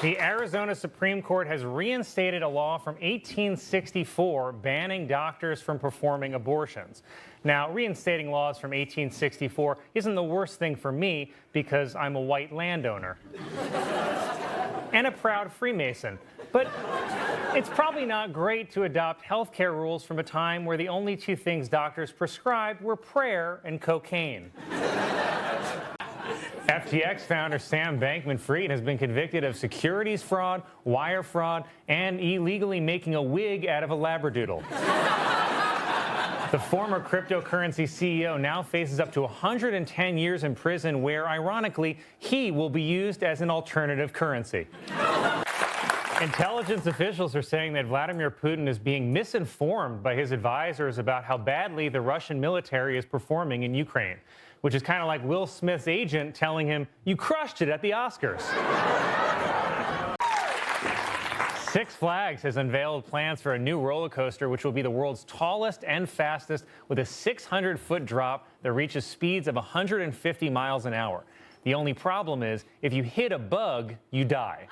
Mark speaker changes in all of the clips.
Speaker 1: The Arizona Supreme Court has reinstated a law from 1864 banning doctors from performing abortions. Now, reinstating laws from 1864 isn't the worst thing for me because I'm a white landowner and a proud Freemason. But it's probably not great to adopt healthcare rules from a time where the only two things doctors prescribed were prayer and cocaine. FTX founder Sam Bankman-Fried has been convicted of securities fraud, wire fraud, and illegally making a wig out of a labradoodle. The former cryptocurrency CEO now faces up to 110 years in prison where, ironically, he will be used as an alternative currency. Intelligence officials are saying that Vladimir Putin is being misinformed by his advisors about how badly the Russian military is performing in Ukraine, which is kind of like Will Smith's agent telling him, "You crushed it at the Oscars." Six Flags has unveiled plans for a new roller coaster, which will be the world's tallest and fastest, with a 600-foot drop that reaches speeds of 150 miles an hour. The only problem is, if you hit a bug, you die.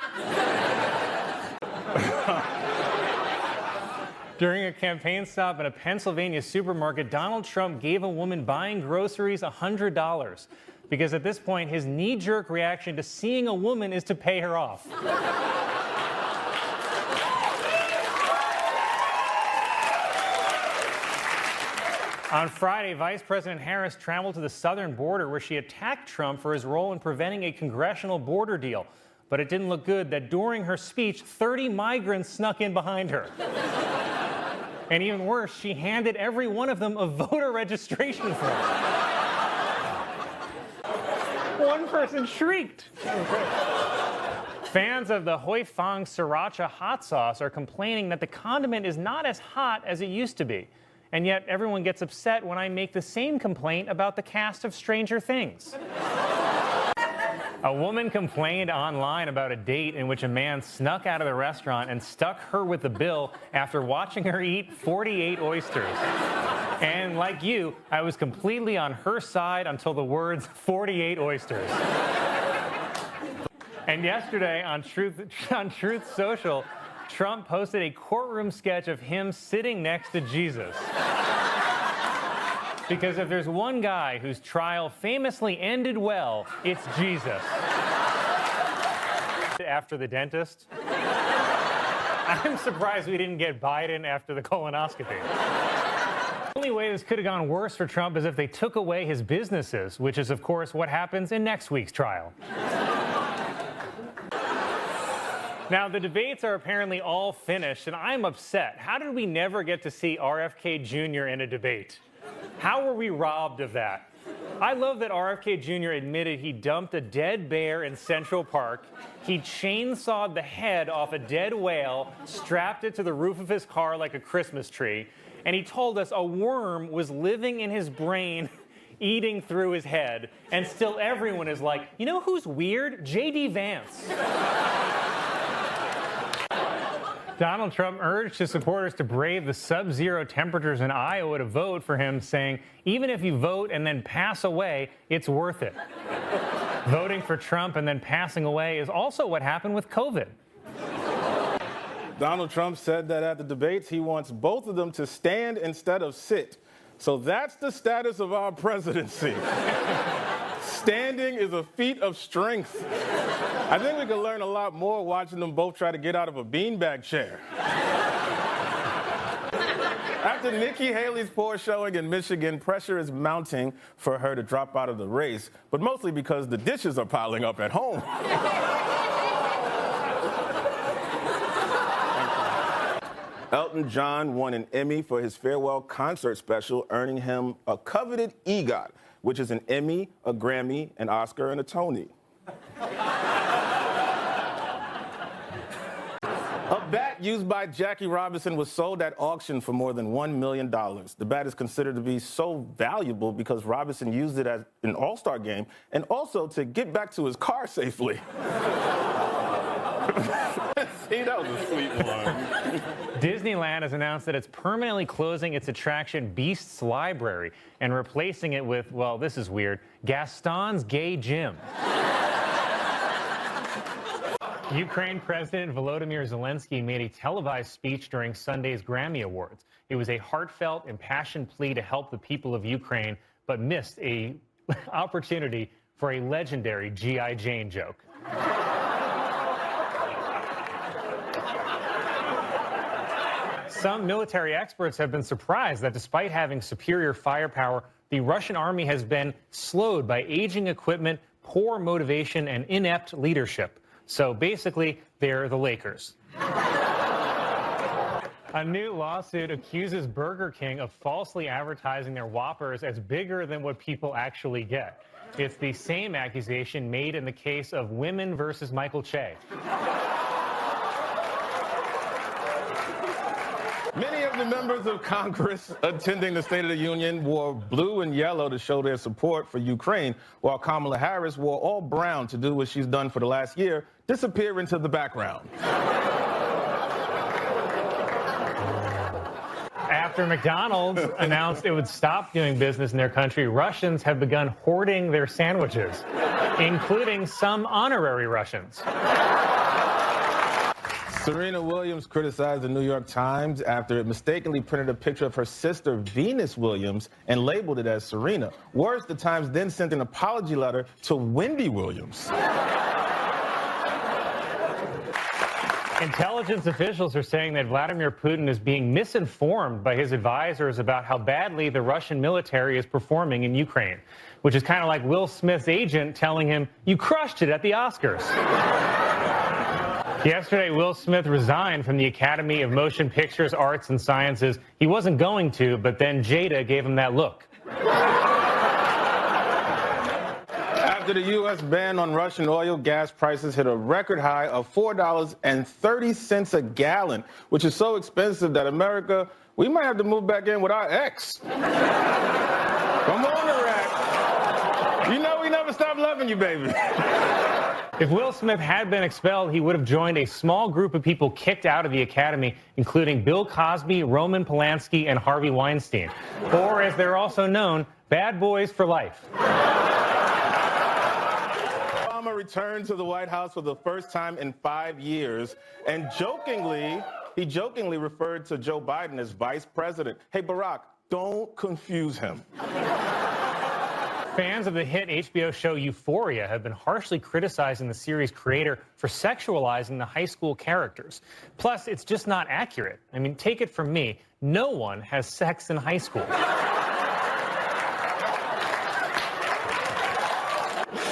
Speaker 1: During a campaign stop in a Pennsylvania supermarket, Donald Trump gave a woman buying groceries $100 because at this point, his knee-jerk reaction to seeing a woman is to pay her off. On Friday, Vice President Harris traveled to the southern border where she attacked Trump for his role in preventing a congressional border deal. But it didn't look good that during her speech, 30 migrants snuck in behind her. And even worse, she handed every one of them a voter registration form. One person shrieked. Fans of the Hoi Fong Sriracha hot sauce are complaining that the condiment is not as hot as it used to be. And yet everyone gets upset when I make the same complaint about the cast of Stranger Things. A woman complained online about a date in which a man snuck out of the restaurant and stuck her with the bill after watching her eat 48 oysters. And like you, I was completely on her side until the words 48 oysters. And yesterday on Truth Social, Trump posted a courtroom sketch of him sitting next to Jesus. Because if there's one guy whose trial famously ended well, it's Jesus. After the dentist, I'm surprised we didn't get Biden after the colonoscopy. The only way this could have gone worse for Trump is if they took away his businesses, which is, of course, what happens in next week's trial. Now, the debates are apparently all finished, and I'm upset. How did we never get to see RFK Jr. in a debate? How were we robbed of that? I love that RFK Jr. admitted he dumped a dead bear in Central Park, he chainsawed the head off a dead whale, strapped it to the roof of his car like a Christmas tree, and he told us a worm was living in his brain, eating through his head, and still everyone is like, you know who's weird? J.D. Vance. Donald Trump urged his supporters to brave the sub-zero temperatures in Iowa to vote for him, saying, even if you vote and then pass away, it's worth it. Voting for Trump and then passing away is also what happened with COVID.
Speaker 2: Donald Trump said that at the debates, he wants both of them to stand instead of sit. So that's the status of our presidency. Standing is a feat of strength. I think we could learn a lot more watching them both try to get out of a beanbag chair. After Nikki Haley's poor showing in Michigan, pressure is mounting for her to drop out of the race, but mostly because the dishes are piling up at home. Elton John won an Emmy for his farewell concert special, earning him a coveted EGOT, which is an Emmy, a Grammy, an Oscar, and a Tony. A bat used by Jackie Robinson was sold at auction for more than $1 million. The bat is considered to be so valuable because Robinson used it at an All-Star game and also to get back to his car safely. See, that was a sweet one.
Speaker 1: Disneyland has announced that it's permanently closing its attraction Beast's Library and replacing it with, well, this is weird, Gaston's Gay Gym. Ukraine President Volodymyr Zelensky made a televised speech during Sunday's Grammy Awards. It was a heartfelt, impassioned plea to help the people of Ukraine, but missed a opportunity for a legendary G.I. Jane joke. Some military experts have been surprised that despite having superior firepower, the Russian army has been slowed by aging equipment, poor motivation, and inept leadership. So basically, they're the Lakers. A new lawsuit accuses Burger King of falsely advertising their Whoppers as bigger than what people actually get. It's the same accusation made in the case of Women versus Michael Che.
Speaker 2: Many of the members of Congress attending the State of the Union wore blue and yellow to show their support for Ukraine, while Kamala Harris wore all brown to do what she's done for the last year, disappear into the background.
Speaker 1: After McDonald's announced it would stop doing business in their country, Russians have begun hoarding their sandwiches, including some honorary Russians.
Speaker 2: Serena Williams criticized the New York Times after it mistakenly printed a picture of her sister, Venus Williams, and labeled it as Serena. Worse, the Times then sent an apology letter to Wendy Williams.
Speaker 1: Intelligence officials are saying that Vladimir Putin is being misinformed by his advisors about how badly the Russian military is performing in Ukraine, which is kind of like Will Smith's agent telling him, "You crushed it at the Oscars." Yesterday, Will Smith resigned from the Academy of Motion Pictures, Arts, and Sciences. He wasn't going to, but then Jada gave him that look.
Speaker 2: After the U.S. ban on Russian oil, gas prices hit a record high of $4.30 a gallon, which is so expensive that America, we might have to move back in with our ex. Come on, Iraq. You know we never stop loving you, baby.
Speaker 1: If Will Smith had been expelled, he would have joined a small group of people kicked out of the Academy, including Bill Cosby, Roman Polanski, and Harvey Weinstein, or as they're also known, bad boys for life.
Speaker 2: Obama returned to the White House for the first time in 5 years, and he jokingly referred to Joe Biden as vice president. Hey, Barack, don't confuse him.
Speaker 1: Fans of the hit HBO show Euphoria have been harshly criticizing the series' creator for sexualizing the high school characters. Plus, it's just not accurate. I mean, take it from me, no one has sex in high school.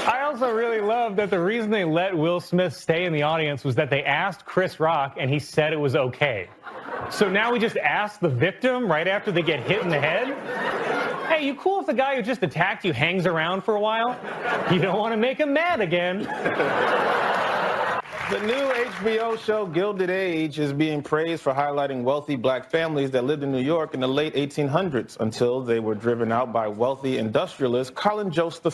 Speaker 1: I also really love that the reason they let Will Smith stay in the audience was that they asked Chris Rock and he said it was okay. So now we just ask the victim right after they get hit in the head? Hey, you cool if the guy who just attacked you hangs around for a while? You don't want to make him mad again.
Speaker 2: The new HBO show Gilded Age is being praised for highlighting wealthy black families that lived in New York in the late 1800s until they were driven out by wealthy industrialist Colin Jost I.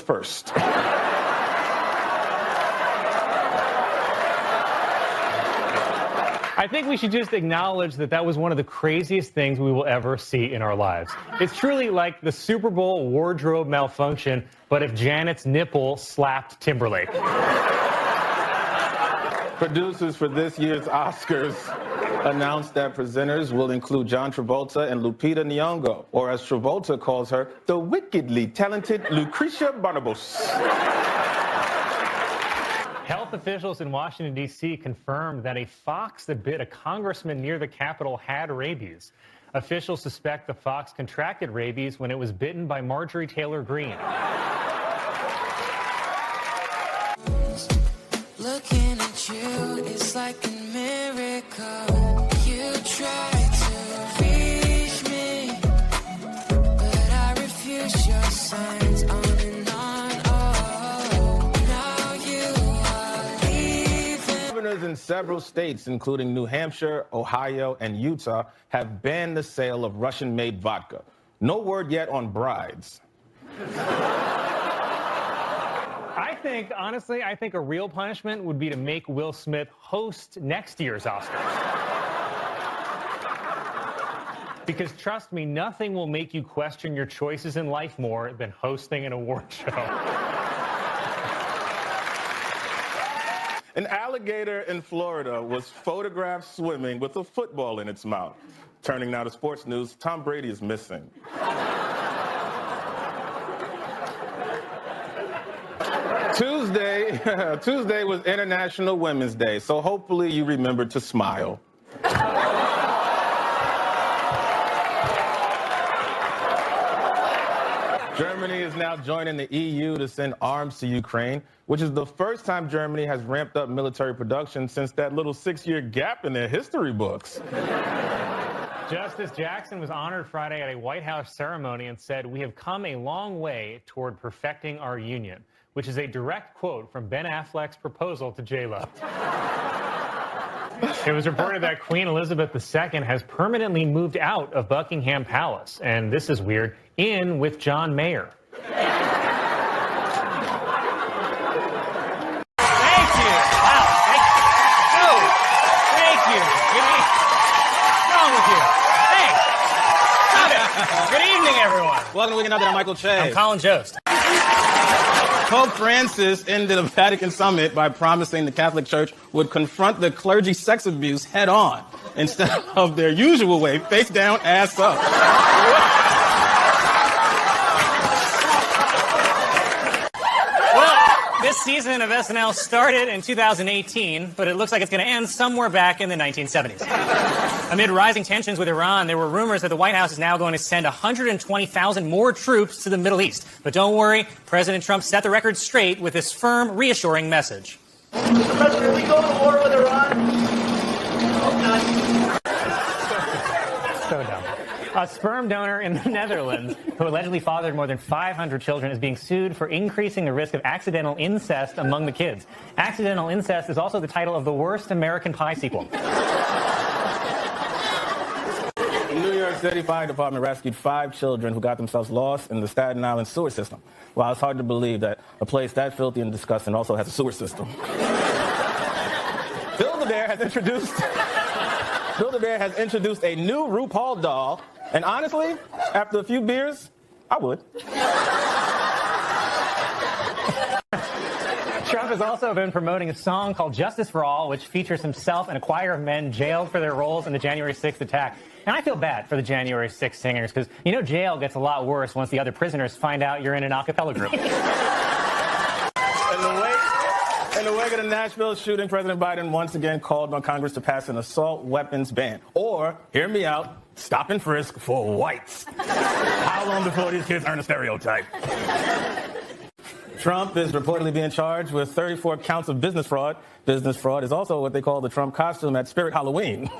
Speaker 1: I think we should just acknowledge that that was one of the craziest things we will ever see in our lives. It's truly like the Super Bowl wardrobe malfunction, but if Janet's nipple slapped Timberlake.
Speaker 2: Producers for this year's Oscars announced that presenters will include John Travolta and Lupita Nyong'o, or as Travolta calls her, the wickedly talented Lucretia Barnabas.
Speaker 1: Health officials in Washington, D.C. confirmed that a fox that bit a congressman near the Capitol had rabies. Officials suspect the fox contracted rabies when it was bitten by Marjorie Taylor Greene.
Speaker 3: Looking at you is like a miracle. You try to reach me, but I refuse your signs on and on. Oh, now you are leaving.
Speaker 2: Governors in several states, including New Hampshire, Ohio, and Utah, have banned the sale of Russian-made vodka. No word yet on brides.
Speaker 1: Honestly, I think a real punishment would be to make Will Smith host next year's Oscars. Because trust me, nothing will make you question your choices in life more than hosting an award show.
Speaker 2: An alligator in Florida was photographed swimming with a football in its mouth. Turning now to sports news, Tom Brady is missing. Tuesday was International Women's Day, so hopefully you remember to smile. Germany is now joining the EU to send arms to Ukraine, which is the first time Germany has ramped up military production since that little 6-year gap in their history books.
Speaker 1: Justice Jackson was honored Friday at a White House ceremony and said, "We have come a long way toward perfecting our union," which is a direct quote from Ben Affleck's proposal to J-Lo. It was reported that Queen Elizabeth II has permanently moved out of Buckingham Palace, and this is weird, in with John Mayer.
Speaker 4: Thank you. Wow. Thank you. What's wrong with you? Hey, stop it. Good evening, everyone.
Speaker 5: Welcome to Weekend Update. I'm Michael Che.
Speaker 4: I'm Colin Jost.
Speaker 5: Pope Francis ended a Vatican summit by promising the Catholic Church would confront the clergy sex abuse head on instead of their usual way, face down, ass up.
Speaker 4: This season of SNL started in 2018, but it looks like it's going to end somewhere back in the 1970s. Amid rising tensions with Iran, there were rumors that the White House is now going to send 120,000 more troops to the Middle East. But don't worry, President Trump set the record straight with this firm, reassuring message.
Speaker 6: Mr. President, are we going to war with Iran?
Speaker 1: So dumb. A sperm donor in the Netherlands who allegedly fathered more than 500 children is being sued for increasing the risk of accidental incest among the kids. Accidental incest is also the title of the worst American Pie sequel.
Speaker 5: The New York City Fire Department rescued 5 children who got themselves lost in the Staten Island sewer system. Wow, it's hard to believe that a place that filthy and disgusting also has a sewer system. Build-A-Bear has introduced a new RuPaul doll, and honestly, after a few beers, I would.
Speaker 1: Trump has also been promoting a song called Justice for All, which features himself and a choir of men jailed for their roles in the January 6th attack. And I feel bad for the January 6th singers, because, you know, jail gets a lot worse once the other prisoners find out you're in an a cappella group.
Speaker 5: In the wake of the Nashville shooting, President Biden once again called on Congress to pass an assault weapons ban. Or, hear me out, stop and frisk for whites. How long before these kids earn a stereotype? Trump is reportedly being charged with 34 counts of business fraud. Business fraud is also what they call the Trump costume at Spirit Halloween.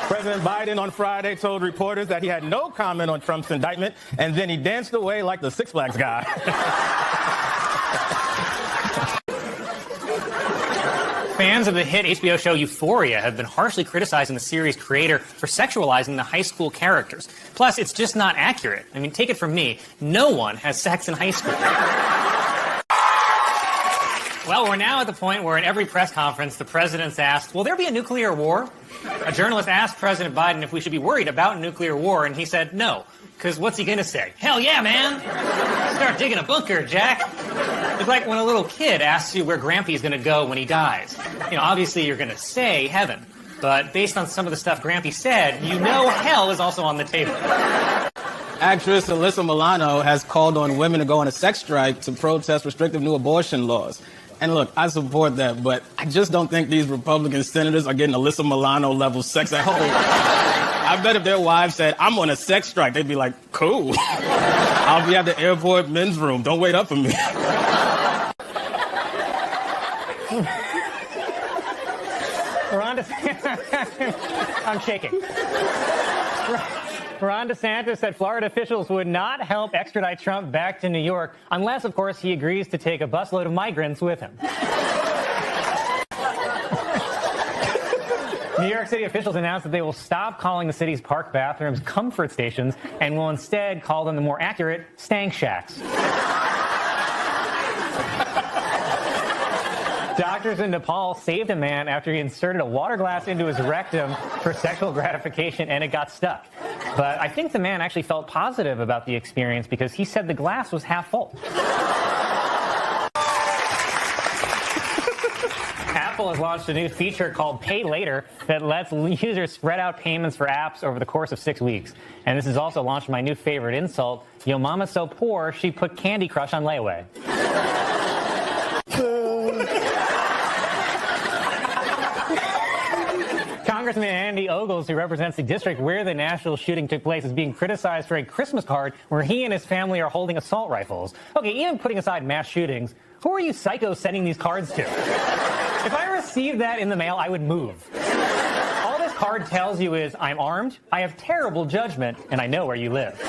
Speaker 5: President Biden on Friday told reporters that he had no comment on Trump's indictment, and then he danced away like the Six Flags guy.
Speaker 4: Fans of the hit HBO show Euphoria have been harshly criticizing the series' creator for sexualizing the high school characters. Plus, it's just not accurate. I mean, take it from me, no one has sex in high school. Well, we're now at the point where in every press conference, the president's asked, will there be a nuclear war? A journalist asked President Biden if we should be worried about nuclear war, and he said no. Because what's he going to say? Hell yeah, man! Start digging a bunker, Jack. It's like when a little kid asks you where Grampy's going to go when he dies. You know, obviously you're going to say heaven. But based on some of the stuff Grampy said, you know hell is also on the table.
Speaker 5: Actress Alyssa Milano has called on women to go on a sex strike to protest restrictive new abortion laws. And look, I support that, but I just don't think these Republican senators are getting Alyssa Milano level sex at home. I bet if their wives said, I'm on a sex strike, they'd be like, cool. I'll be at the airport men's room. Don't wait up for me.
Speaker 1: I'm shaking. Ron DeSantis said Florida officials would not help extradite Trump back to New York unless, of course, he agrees to take a busload of migrants with him. New York City officials announced that they will stop calling the city's park bathrooms comfort stations and will instead call them the more accurate stank shacks. Doctors in Nepal saved a man after he inserted a water glass into his rectum for sexual gratification and it got stuck. But I think the man actually felt positive about the experience because he said the glass was half full.
Speaker 4: Apple has launched a new feature called Pay Later that lets users spread out payments for apps over the course of 6 weeks. And this has also launched my new favorite insult, Yo Mama's so poor, she put Candy Crush on layaway. Congressman Andy Ogles, who represents the district where the Nashville shooting took place, is being criticized for a Christmas card where he and his family are holding assault rifles. Okay, even putting aside mass shootings, who are you psychos sending these cards to? If I received that in the mail, I would move. All this card tells you is, I'm armed, I have terrible judgment, and I know where you live.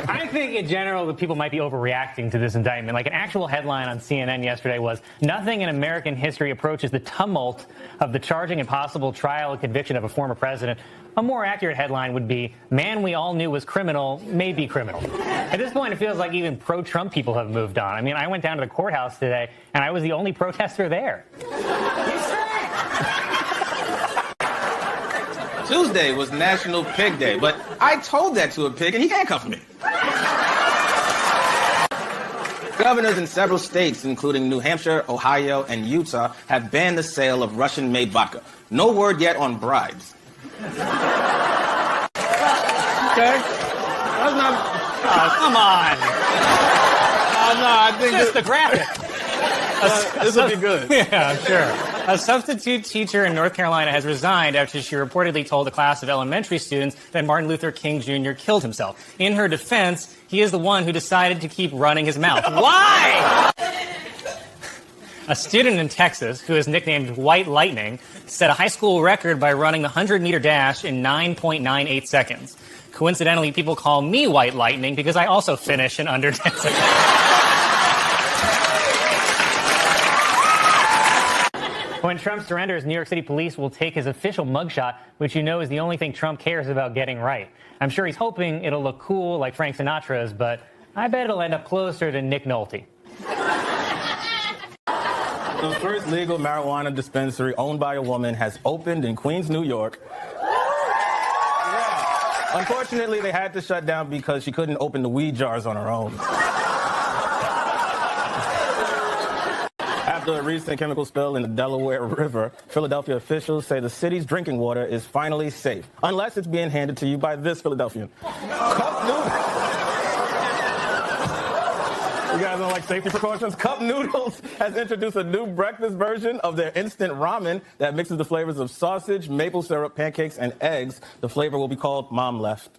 Speaker 4: I think in general that people might be overreacting to this indictment. Like an actual headline on CNN yesterday was, nothing in American history approaches the tumult of the charging and possible trial and conviction of a former president. A more accurate headline would be, man we all knew was criminal may be criminal. At this point, it feels like even pro-Trump people have moved on. I mean, I went down to the courthouse today, and I was the only protester there.
Speaker 5: Tuesday was National Pig Day, but I told that to a pig and he handcuffed me. Governors in several states, including New Hampshire, Ohio, and Utah, have banned the sale of Russian-made vodka. No word yet on bribes.
Speaker 4: Okay. That's not... Oh, come on.
Speaker 5: No, I think
Speaker 4: Just the graphic.
Speaker 5: this will be good.
Speaker 4: Yeah, sure. A substitute teacher in North Carolina has resigned after she reportedly told a class of elementary students that Martin Luther King Jr. killed himself. In her defense, he is the one who decided to keep running his mouth. Why? A student in Texas, who is nicknamed White Lightning, set a high school record by running the 100-meter dash in 9.98 seconds. Coincidentally, people call me White Lightning because I also finish in under 10 seconds. When Trump surrenders, New York City police will take his official mugshot, which you know is the only thing Trump cares about getting right. I'm sure he's hoping it'll look cool like Frank Sinatra's, but I bet it'll end up closer to Nick Nolte.
Speaker 2: The first legal marijuana dispensary owned by a woman has opened in Queens, New York. Yeah. Unfortunately, they had to shut down because she couldn't open the weed jars on her own. After a recent chemical spill in the Delaware River, Philadelphia officials say the city's drinking water is finally safe, unless it's being handed to you by this Philadelphian. Cup Noodles. You guys don't like safety precautions? Cup Noodles has introduced a new breakfast version of their instant ramen that mixes the flavors of sausage, maple syrup, pancakes, and eggs. The flavor will be called Mom Left.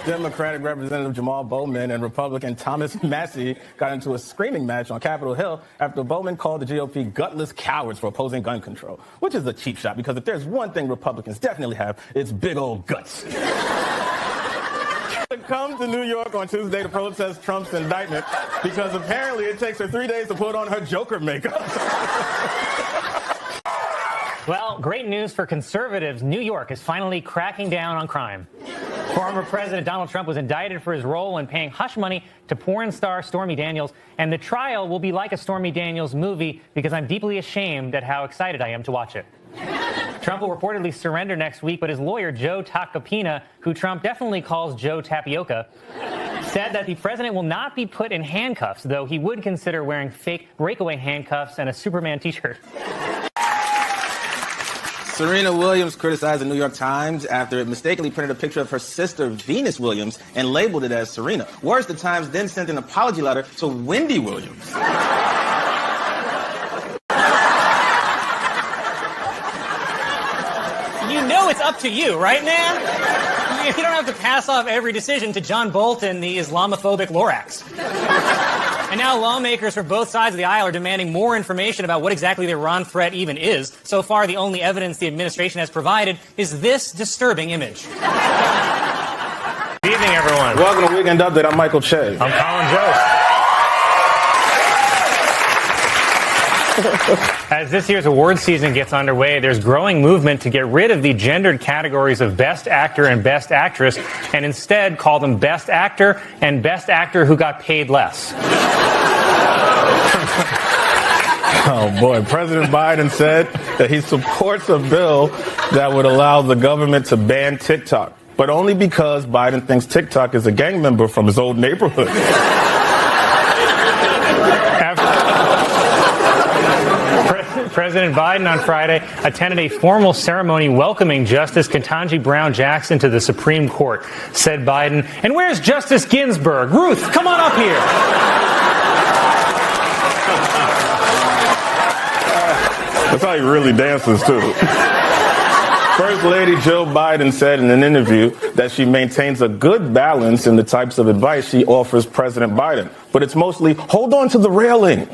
Speaker 2: Democratic Representative Jamal Bowman and Republican Thomas Massie got into a screaming match on Capitol Hill after Bowman called the GOP gutless cowards for opposing gun control, which is a cheap shot because if there's one thing Republicans definitely have, it's big old guts. Come to New York on Tuesday to protest Trump's indictment because apparently it takes her 3 days to put on her Joker makeup.
Speaker 4: Well, great news for conservatives. New York is finally cracking down on crime. Former President Donald Trump was indicted for his role in paying hush money to porn star Stormy Daniels, and the trial will be like a Stormy Daniels movie because I'm deeply ashamed at how excited I am to watch it. Trump will reportedly surrender next week, but his lawyer, Joe Tacopina, who Trump definitely calls Joe Tapioca, said that the president will not be put in handcuffs, though he would consider wearing fake breakaway handcuffs and a Superman t-shirt.
Speaker 5: Serena Williams criticized the New York Times after it mistakenly printed a picture of her sister, Venus Williams, and labeled it as Serena. Worse, the Times then sent an apology letter to Wendy Williams.
Speaker 4: You know it's up to you, right, man? You don't have to pass off every decision to John Bolton, the Islamophobic Lorax. And now lawmakers from both sides of the aisle are demanding more information about what exactly the Iran threat even is. So far, the only evidence the administration has provided is this disturbing image.
Speaker 1: Good evening, everyone.
Speaker 2: Welcome to Weekend Update. I'm Michael Che.
Speaker 1: I'm Colin Jost. As this year's award season gets underway, there's growing movement to get rid of the gendered categories of Best Actor and Best Actress and instead call them Best Actor and Best Actor who got paid less.
Speaker 2: Oh, boy. President Biden said that he supports a bill that would allow the government to ban TikTok. but only because Biden thinks TikTok is a gang member from his old neighborhood.
Speaker 1: President Biden on Friday attended a formal ceremony welcoming Justice Ketanji Brown Jackson to the Supreme Court. Said Biden, "And where's Justice Ginsburg? Ruth, come on up here."
Speaker 2: That's how he really dances, too. First Lady Jill Biden said in an interview that she maintains a good balance in the types of advice she offers President Biden. But it's mostly, hold on to the railing.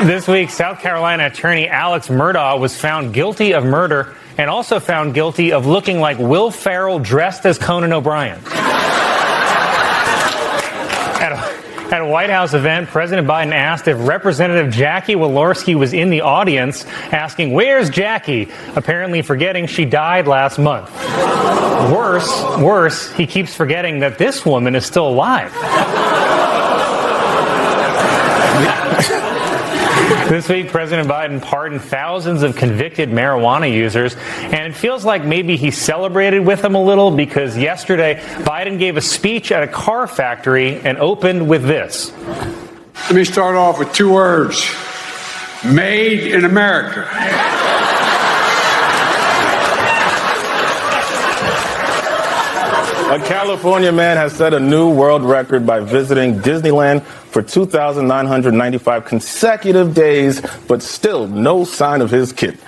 Speaker 1: This week, South Carolina attorney Alex Murdaugh was found guilty of murder and also found guilty of looking like Will Ferrell dressed as Conan O'Brien. At a White House event, President Biden asked if Representative Jackie Walorski was in the audience, asking, "Where's Jackie?" apparently forgetting she died last month. Worse, he keeps forgetting that this woman is still alive. This week, President Biden pardoned thousands of convicted marijuana users, and it feels like maybe he celebrated with them a little because yesterday, Biden gave a speech at a car factory and opened with this.
Speaker 7: Let me start off with two words. Made in America.
Speaker 2: A California man has set a new world record by visiting Disneyland for 2,995 consecutive days, but still no sign of his kid.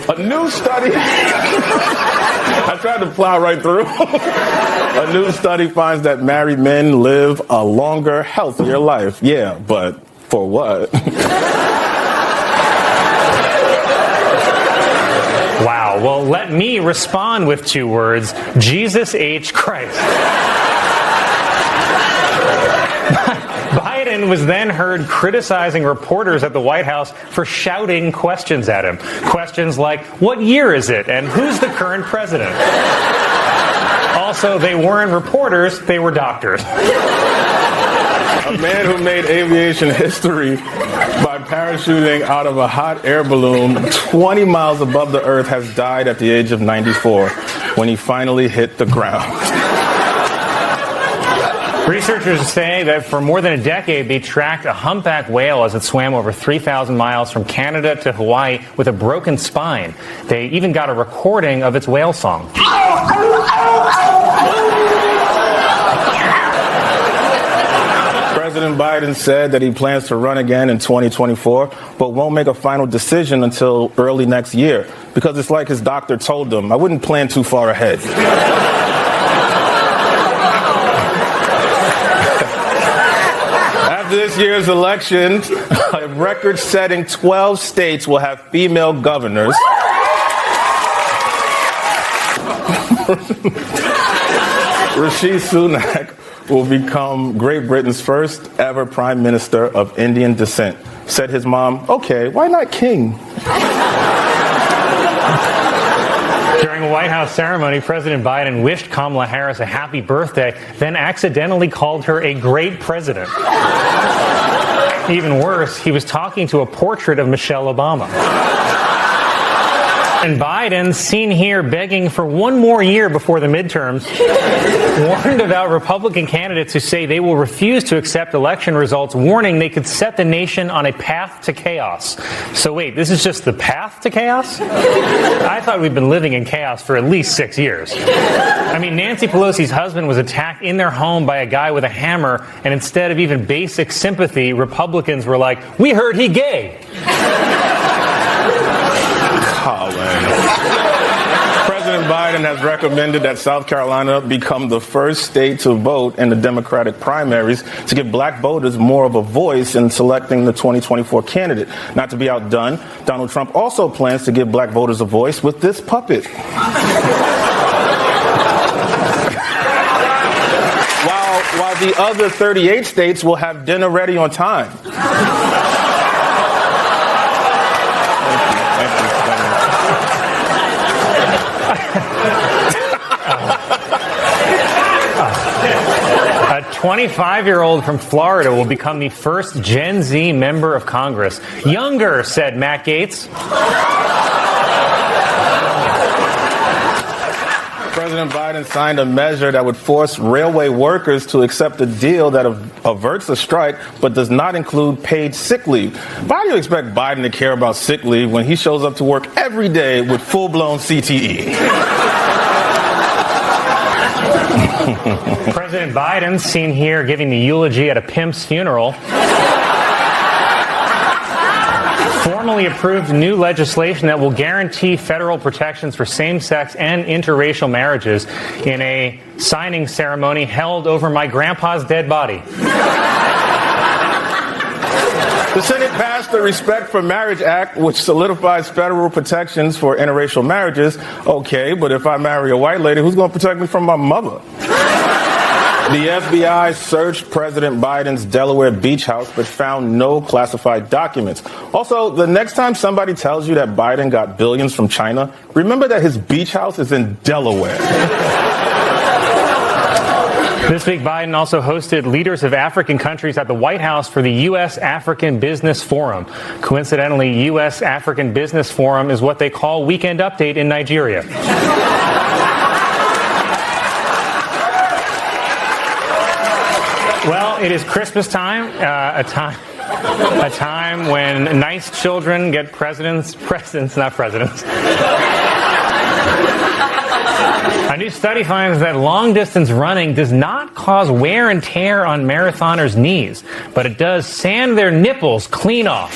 Speaker 2: A new study... I tried to plow right through. A new study finds that married men live a longer, healthier life. Yeah, but for what?
Speaker 1: Wow. Well, let me respond with two words. Jesus H. Christ. Biden was then heard criticizing reporters at the White House for shouting questions at him. Questions like, what year is it? And who's the current president? Also, they weren't reporters, they were doctors.
Speaker 2: A man who made aviation history by parachuting out of a hot air balloon 20 miles above the earth has died at the age of 94 when he finally hit the ground.
Speaker 1: Researchers say that for more than a decade, they tracked a humpback whale as it swam over 3,000 miles from Canada to Hawaii with a broken spine. They even got a recording of its whale song.
Speaker 2: President Biden said that he plans to run again in 2024, but won't make a final decision until early next year, because it's like his doctor told him, I wouldn't plan too far ahead. After this year's election, a record-setting 12 states will have female governors. Rishi Sunak will become Great Britain's first ever prime minister of Indian descent. Said his mom, okay, why not king?
Speaker 1: During a White House ceremony, President Biden wished Kamala Harris a happy birthday, then accidentally called her a great president. Even worse, he was talking to a portrait of Michelle Obama. And Biden, seen here begging for one more year before the midterms, warned about Republican candidates who say they will refuse to accept election results, warning they could set the nation on a path to chaos. So wait, this is just the path to chaos? I thought we'd been living in chaos for at least 6 years. I mean, Nancy Pelosi's husband was attacked in their home by a guy with a hammer, and instead of even basic sympathy, Republicans were like, we heard he gay.
Speaker 2: President Biden has recommended that South Carolina become the first state to vote in the Democratic primaries to give black voters more of a voice in selecting the 2024 candidate. Not to be outdone, Donald Trump also plans to give black voters a voice with this puppet. While the other 38 states will have dinner ready on time.
Speaker 1: A 25-year-old from Florida will become the first Gen Z member of Congress. Younger, said Matt Gaetz.
Speaker 2: President Biden signed a measure that would force railway workers to accept a deal that averts a strike but does not include paid sick leave. Why do you expect Biden to care about sick leave when he shows up to work every day with full-blown CTE?
Speaker 1: President Biden seen here giving the eulogy at a pimp's funeral. Formally approved new legislation that will guarantee federal protections for same-sex and interracial marriages in a signing ceremony held over my grandpa's dead body.
Speaker 2: The Senate passed the Respect for Marriage Act, which solidifies federal protections for interracial marriages. Okay, but if I marry a white lady, who's going to protect me from my mother? The FBI searched President Biden's Delaware beach house but found no classified documents. Also, the next time somebody tells you that Biden got billions from China, remember that his beach house is in Delaware.
Speaker 1: This week, Biden also hosted leaders of African countries at the White House for the U.S. African Business Forum. Coincidentally, U.S. African Business Forum is what they call Weekend Update in Nigeria. Well, it is Christmas time, a time when nice children get presents, not presidents. A new study finds that long-distance running does not cause wear and tear on marathoners' knees, but it does sand their nipples clean off.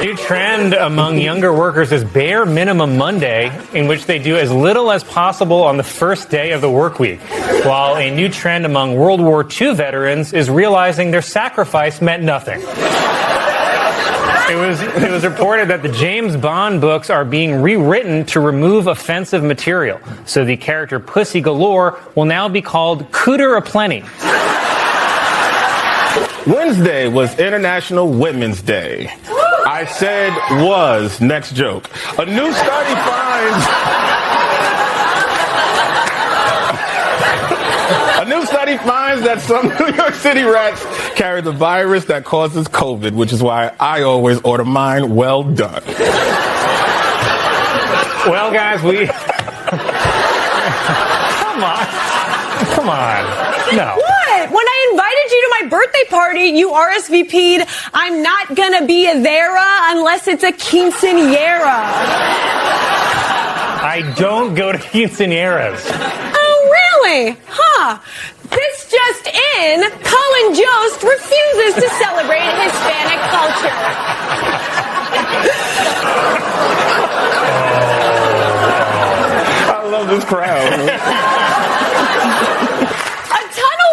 Speaker 1: New trend among younger workers is Bare Minimum Monday, in which they do as little as possible on the first day of the work week, while a new trend among World War II veterans is realizing their sacrifice meant nothing. It was reported that the James Bond books are being rewritten to remove offensive material, so the character Pussy Galore will now be called Cooter Aplenty.
Speaker 2: Wednesday was International Women's Day. I said was, next joke. A new study finds that some New York City rats carry the virus that causes COVID, which is why I always order mine well done.
Speaker 1: Well, guys, Come on. No.
Speaker 8: What? When I invited you to my birthday party, you RSVP'd, I'm not gonna be there unless it's a quinceañera.
Speaker 1: I don't go to quinceañeras.
Speaker 8: Oh, really? Huh. This just in, Colin Jost refuses to celebrate Hispanic culture.
Speaker 2: I love this crowd.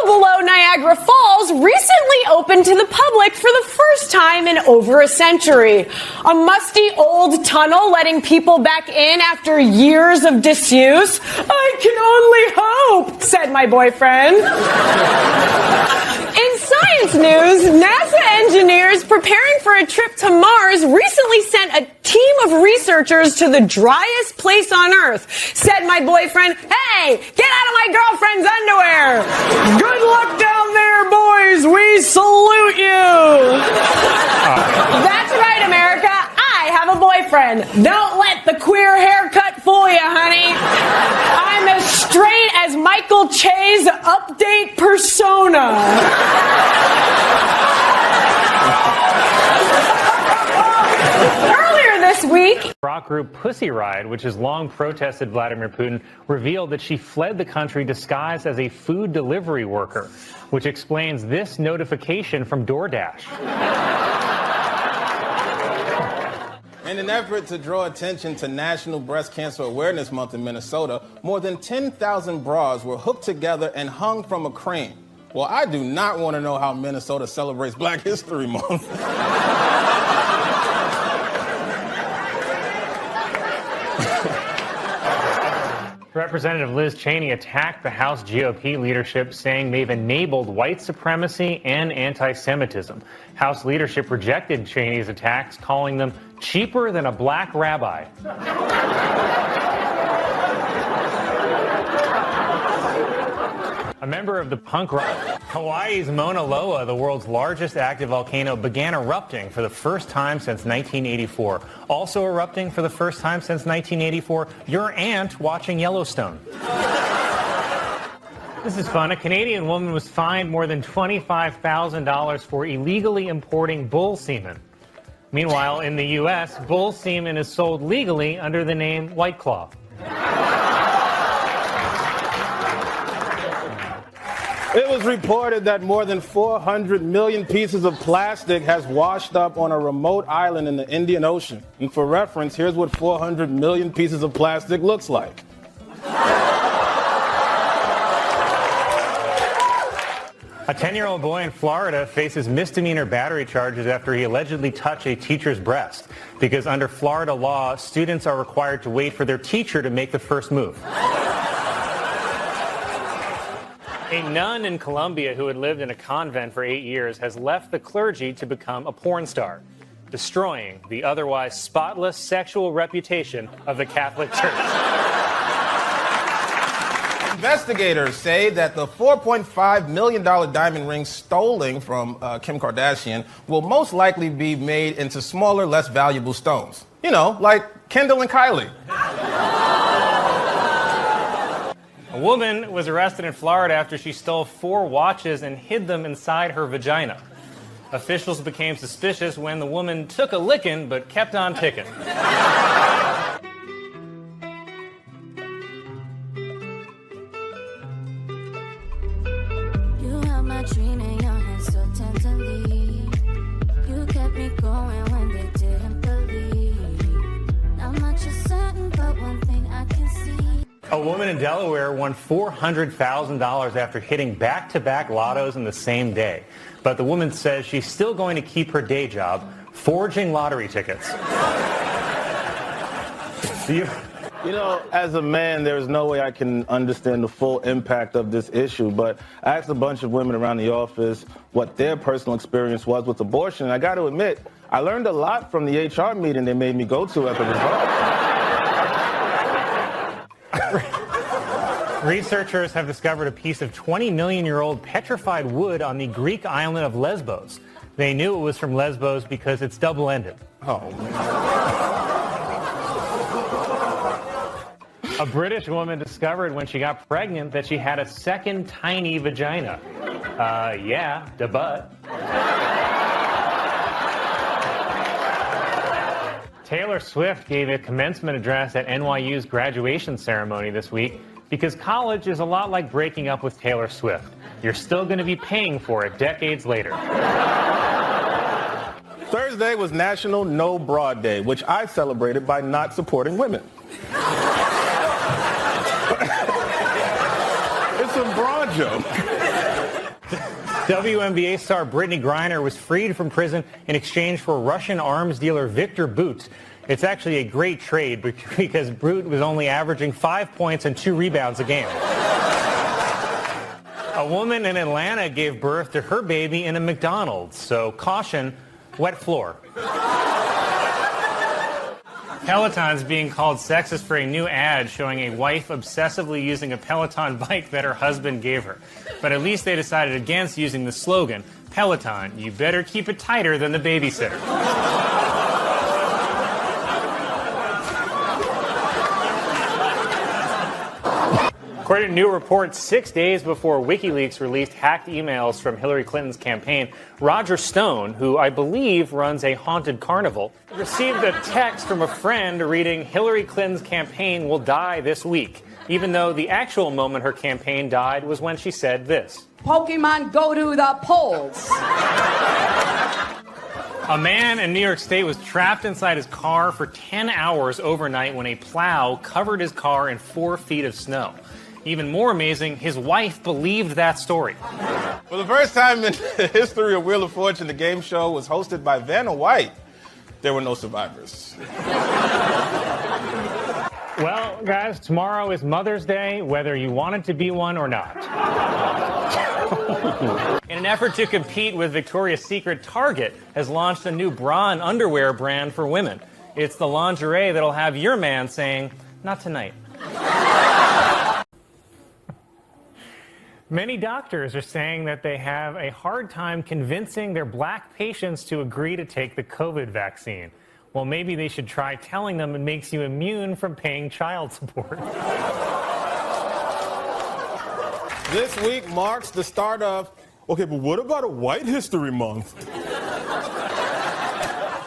Speaker 8: Below Niagara Falls recently opened to the public for the first time in over a century. A musty old tunnel letting people back in after years of disuse. I can only hope, said my boyfriend. In science news, NASA engineers preparing for a trip to Mars recently sent a team of researchers to the driest place on Earth, said my boyfriend. Hey, get out of my girlfriend's underwear. Good luck down there, boys. We salute you. That's right, America. I have a boyfriend. Don't let the queer haircut fool you, honey. I'm as straight as Michael Che's update persona. Earlier this week,
Speaker 1: Rock group Pussy Riot, which has long protested Vladimir Putin, revealed that she fled the country disguised as a food delivery worker, which explains this notification from DoorDash.
Speaker 2: In an effort to draw attention to National Breast Cancer Awareness Month in Minnesota, more than 10,000 bras were hooked together and hung from a crane. Well, I do not want to know how Minnesota celebrates Black History Month.
Speaker 1: Representative Liz Cheney attacked the House GOP leadership, saying they've enabled white supremacy and anti-Semitism. House leadership rejected Cheney's attacks, calling them cheaper than a black rabbi. A member of the punk rock Hawaii's Mauna Loa, the world's largest active volcano, began erupting for the first time since 1984. Also erupting for the first time since 1984, your aunt watching Yellowstone. This is fun. A Canadian woman was fined more than $25,000 for illegally importing bull semen. Meanwhile, in the U.S., bull semen is sold legally under the name White Claw.
Speaker 2: It was reported that more than 400 million pieces of plastic has washed up on a remote island in the Indian Ocean. And for reference, here's what 400 million pieces of plastic looks like.
Speaker 1: A 10-year-old boy in Florida faces misdemeanor battery charges after he allegedly touched a teacher's breast, because under Florida law, students are required to wait for their teacher to make the first move. A nun in Colombia who had lived in a convent for 8 years has left the clergy to become a porn star, destroying the otherwise spotless sexual reputation of the Catholic Church.
Speaker 9: Investigators say that the $4.5 million diamond ring stolen from Kim Kardashian will most likely be made into smaller, less valuable stones. You know, like Kendall and Kylie.
Speaker 1: A woman was arrested in Florida after she stole 4 watches and hid them inside her vagina. Officials became suspicious when the woman took a licking but kept on ticking.
Speaker 3: You held my dream in your hands so tenderly. You kept me going when they didn't believe. Not much is certain, but one thing I can see.
Speaker 1: A woman in Delaware won $400,000 after hitting back-to-back lottos in the same day. But the woman says she's still going to keep her day job, forging lottery tickets.
Speaker 2: You know, as a man, there's no way I can understand the full impact of this issue, but I asked a bunch of women around the office what their personal experience was with abortion, and I got to admit, I learned a lot from the HR meeting they made me go to at the result.
Speaker 1: Researchers have discovered a piece of 20-million-year-old petrified wood on the Greek island of Lesbos. They knew it was from Lesbos because it's double-ended. A British woman discovered when she got pregnant that she had a second tiny vagina. Yeah, da butt. Taylor Swift gave a commencement address at NYU's graduation ceremony this week because college is a lot like breaking up with Taylor Swift. You're still going to be paying for it decades later.
Speaker 2: Thursday was National No Bra Day, which I celebrated by not supporting women. It's a bra joke.
Speaker 1: WNBA star Brittany Griner was freed from prison in exchange for Russian arms dealer Victor Bout. It's actually a great trade because Bout was only averaging 5 points and 2 rebounds a game. A woman in Atlanta gave birth to her baby in a McDonald's, so caution, wet floor. Peloton's being called sexist for a new ad showing a wife obsessively using a Peloton bike that her husband gave her. But at least they decided against using the slogan, Peloton, you better keep it tighter than the babysitter. According to new reports, 6 days before WikiLeaks released hacked emails from Hillary Clinton's campaign, Roger Stone, who I believe runs a haunted carnival, received a text from a friend reading, Hillary Clinton's campaign will die this week, even though the actual moment her campaign died was when she said this.
Speaker 8: Pokemon, go to the polls.
Speaker 1: A man in New York State was trapped inside his car for 10 hours overnight when a plow covered his car in 4 feet of snow. Even more amazing, his wife believed that story.
Speaker 9: For the first time in the history of Wheel of Fortune, the game show was hosted by Vanna White. There were no survivors.
Speaker 1: Well, guys, tomorrow is Mother's Day, whether you wanted to be one or not. In an effort to compete with Victoria's Secret, Target has launched a new bra and underwear brand for women. It's the lingerie that'll have your man saying, not tonight. Many doctors are saying that they have a hard time convincing their black patients to agree to take the COVID vaccine. Well, maybe they should try telling them it makes you immune from paying child support.
Speaker 2: This week marks the start of, okay, but what about a White History Month?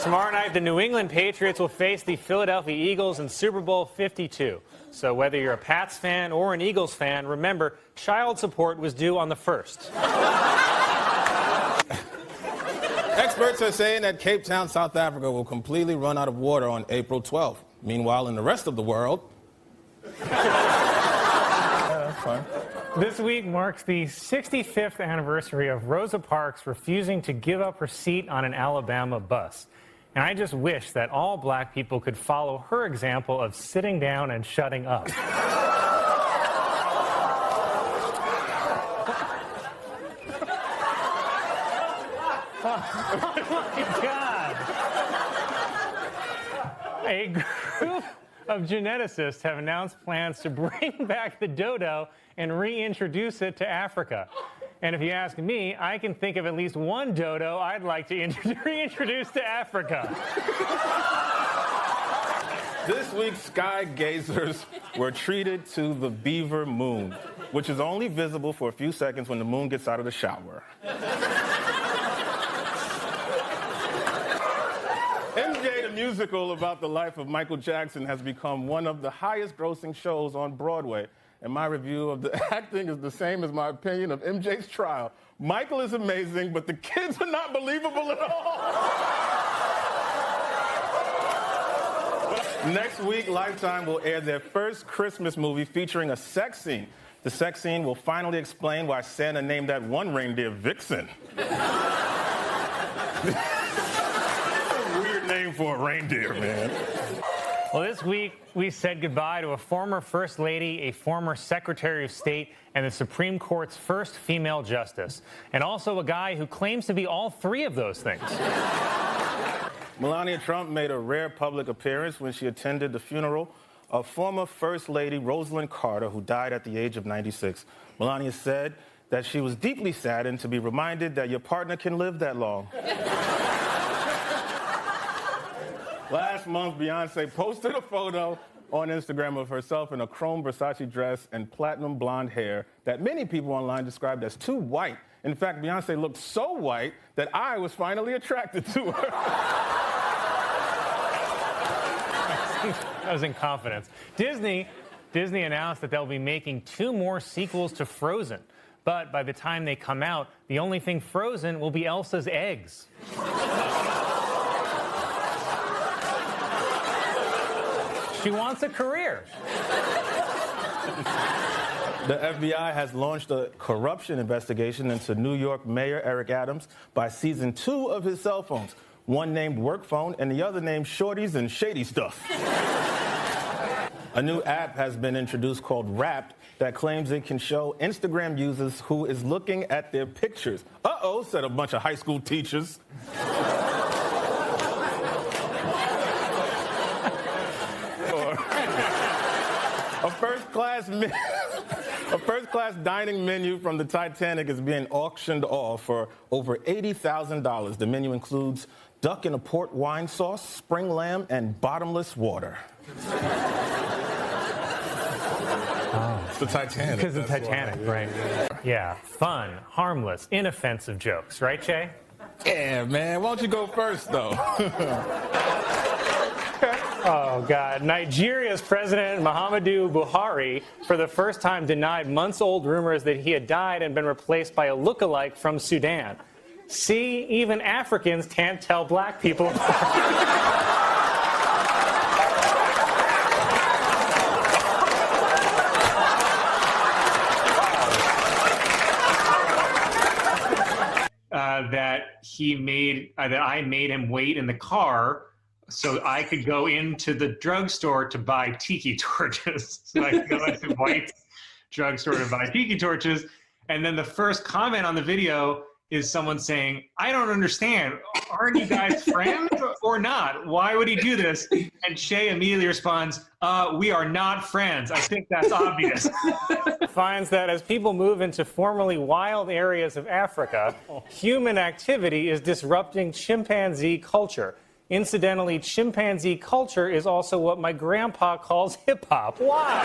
Speaker 1: Tomorrow night, the New England Patriots will face the Philadelphia Eagles in Super Bowl 52. So whether you're a Pats fan or an Eagles fan, remember, child support was due on the 1st.
Speaker 9: Experts are saying that Cape Town, South Africa will completely run out of water on April 12th. Meanwhile, in the rest of the world...
Speaker 2: That's fine.
Speaker 1: This week marks the 65th anniversary of Rosa Parks refusing to give up her seat on an Alabama bus. And I just wish that all black people could follow her example of sitting down and shutting up. Oh my God. A group of geneticists have announced plans to bring back the dodo and reintroduce it to Africa. And if you ask me, I can think of at least one dodo I'd like to reintroduce to Africa.
Speaker 2: This week, sky gazers were treated to the beaver moon, which is only visible for a few seconds when the moon gets out of the shower. MJ, the musical about the life of Michael Jackson, has become one of the highest grossing shows on Broadway. And my review of the acting is the same as my opinion of MJ's trial. Michael is amazing, but the kids are not believable at all. Next week, Lifetime will air their first Christmas movie featuring a sex scene. The sex scene will finally explain why Santa named that one reindeer Vixen. Weird name for a reindeer, man.
Speaker 1: Well, this week, we said goodbye to a former First Lady, a former Secretary of State, and the Supreme Court's first female justice, and also a guy who claims to be all three of those things.
Speaker 2: Melania Trump made a rare public appearance when she attended the funeral of former First Lady Rosalind Carter, who died at the age of 96. Melania said that she was deeply saddened to be reminded that your partner can live that long. Last month, Beyonce posted a photo on Instagram of herself in a chrome Versace dress and platinum blonde hair that many people online described as too white. In fact, Beyonce looked so white that I was finally attracted to her.
Speaker 1: That was in confidence. Disney announced that they'll be making 2 more sequels to Frozen. But by the time they come out, the only thing frozen will be Elsa's eggs. She wants a career.
Speaker 2: The FBI has launched a corruption investigation into New York Mayor Eric Adams by seizing 2 of his cell phones, one named Work Phone and the other named Shorties and Shady Stuff. A new app has been introduced called Wrapped that claims it can show Instagram users who is looking at their pictures. Uh-oh, said a bunch of high school teachers. A first-class dining menu from the Titanic is being auctioned off for over $80,000. The menu includes duck in a port wine sauce, spring lamb, and bottomless water. It's the Titanic.
Speaker 1: Because of the Titanic, right? Yeah, fun, harmless, inoffensive jokes, right, Che?
Speaker 2: Yeah, man. Why don't you go first, though?
Speaker 1: Oh, God. Nigeria's President Muhammadu Buhari, for the first time, denied months-old rumors that he had died and been replaced by a look-alike from Sudan. See, even Africans can't tell black people apart. that I made him wait in the car so I could go into the drugstore to buy tiki torches. So I could go into White's drugstore to buy tiki torches. And then the first comment on the video
Speaker 10: is someone saying, I don't understand. Aren't you guys friends or not? Why would he do this? And Shea immediately responds, we are not friends. I think that's obvious.
Speaker 1: Finds that as people move into formerly wild areas of Africa, human activity is disrupting chimpanzee culture. Incidentally, chimpanzee culture is also what my grandpa calls hip-hop. Why?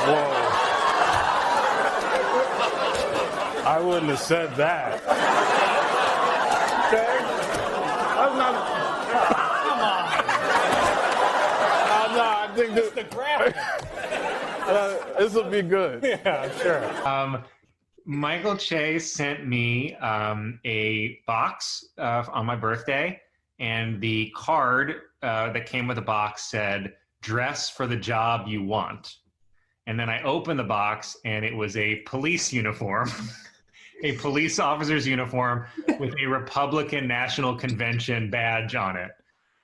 Speaker 2: Whoa. I wouldn't have said that. Okay? That's not. Come on. I think this,
Speaker 1: The graphic.
Speaker 2: this will be good.
Speaker 1: Yeah, sure.
Speaker 10: Michael Che sent me a box on my birthday, and the card that came with the box said, "Dress for the job you want." And then I opened the box, and it was a police uniform, a police officer's uniform with a Republican National Convention badge on it.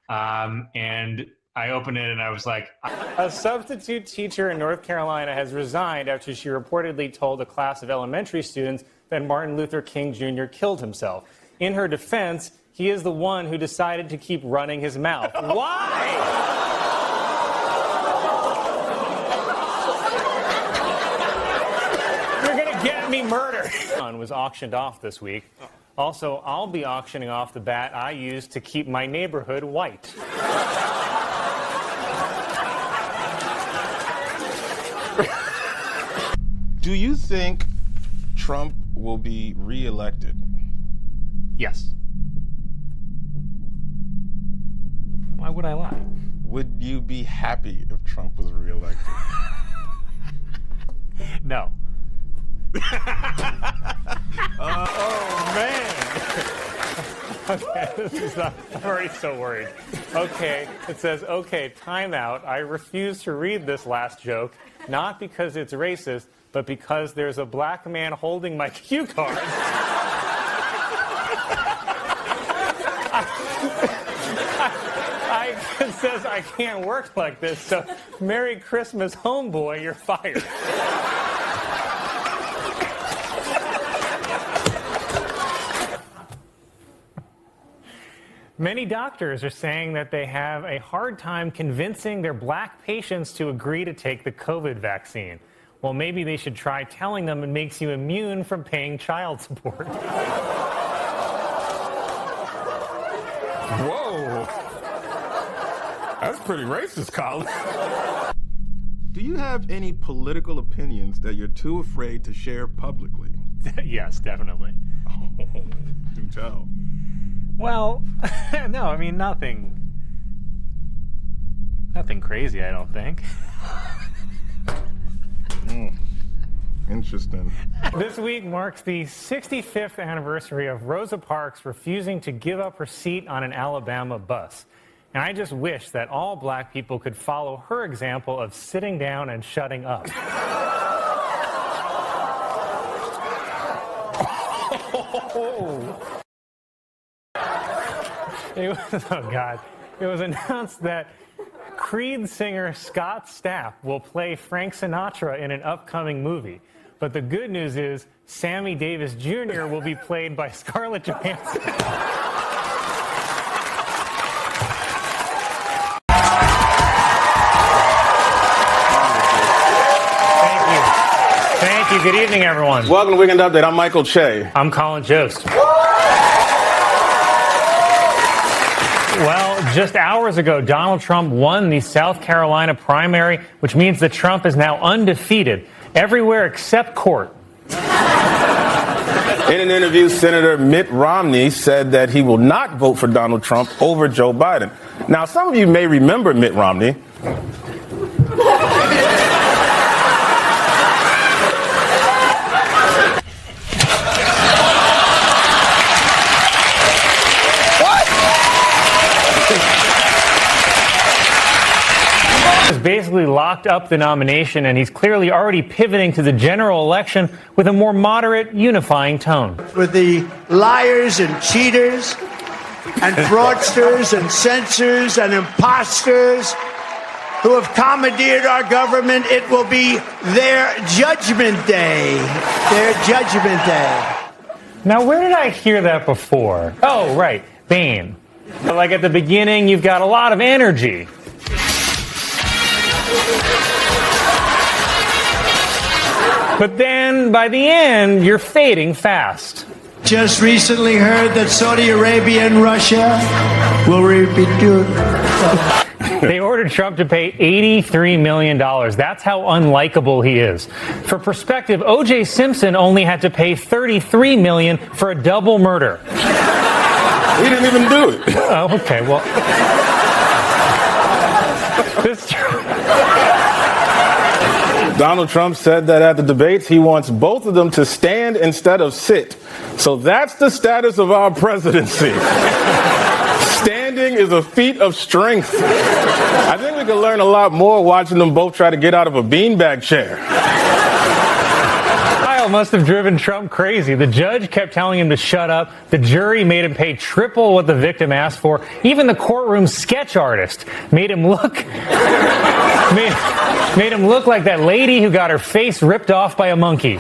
Speaker 10: And I opened it, and I was like,
Speaker 1: A substitute teacher in North Carolina has resigned after she reportedly told a class of elementary students that Martin Luther King Jr. killed himself. In her defense, he is the one who decided to keep running his mouth. Why? Get me murdered. Was auctioned off this week. Also, I'll be auctioning off the bat I use to keep my neighborhood white.
Speaker 9: Do you think Trump will be reelected?
Speaker 1: Yes. Why would I lie?
Speaker 9: Would you be happy if Trump was reelected?
Speaker 1: No.
Speaker 2: Oh, man.
Speaker 1: Okay, this is not, I'm already so worried. Okay, it says, okay, timeout. I refuse to read this last joke, not because it's racist, but because there's a black man holding my cue card. It says I can't work like this, so Merry Christmas, homeboy, you're fired. Many doctors are saying that they have a hard time convincing their black patients to agree to take the COVID vaccine. Well, maybe they should try telling them it makes you immune from paying child support.
Speaker 2: Whoa. That's pretty racist, Colin.
Speaker 9: Do you have any political opinions that you're too afraid to share publicly?
Speaker 1: Yes, definitely.
Speaker 9: Oh, do tell.
Speaker 1: Well, no, I mean, nothing crazy, I don't think.
Speaker 9: Interesting.
Speaker 1: This week marks the 65th anniversary of Rosa Parks refusing to give up her seat on an Alabama bus. And I just wish that all black people could follow her example of sitting down and shutting up. Oh, God. It was announced that Creed singer Scott Stapp will play Frank Sinatra in an upcoming movie. But the good news is Sammy Davis Jr. will be played by Scarlett Johansson. Thank you. Good evening, everyone.
Speaker 2: Welcome to Weekend Update. I'm Michael Che.
Speaker 1: I'm Colin Jost. Well, just hours ago, Donald Trump won the South Carolina primary, which means that Trump is now undefeated everywhere except court.
Speaker 9: In an interview, Senator Mitt Romney said that he will not vote for Donald Trump over Joe Biden. Now, some of you may remember Mitt Romney.
Speaker 1: Basically locked up the nomination, and he's clearly already pivoting to the general election with a more moderate, unifying tone.
Speaker 6: With the liars and cheaters and fraudsters and censors and imposters who have commandeered our government, it will be their judgment day. Their judgment day.
Speaker 1: Now, where did I hear that before? Oh, right, Bane. Like at the beginning, you've got a lot of energy. But then, by the end, you're fading fast.
Speaker 6: Just recently heard that Saudi Arabia and Russia will be doing.
Speaker 1: They ordered Trump to pay $83 million. That's how unlikable he is. For perspective, O.J. Simpson only had to pay $33 million for a double murder.
Speaker 2: He didn't even do it.
Speaker 1: Oh, okay, well.
Speaker 2: Donald Trump said that at the debates, he wants both of them to stand instead of sit. So that's the status of our presidency. Standing is a feat of strength. I think we could learn a lot more watching them both try to get out of a beanbag chair.
Speaker 1: Kyle must have driven Trump crazy. The judge kept telling him to shut up. The jury made him pay triple what the victim asked for. Even the courtroom sketch artist made him look made him look like that lady who got her face ripped off by a monkey.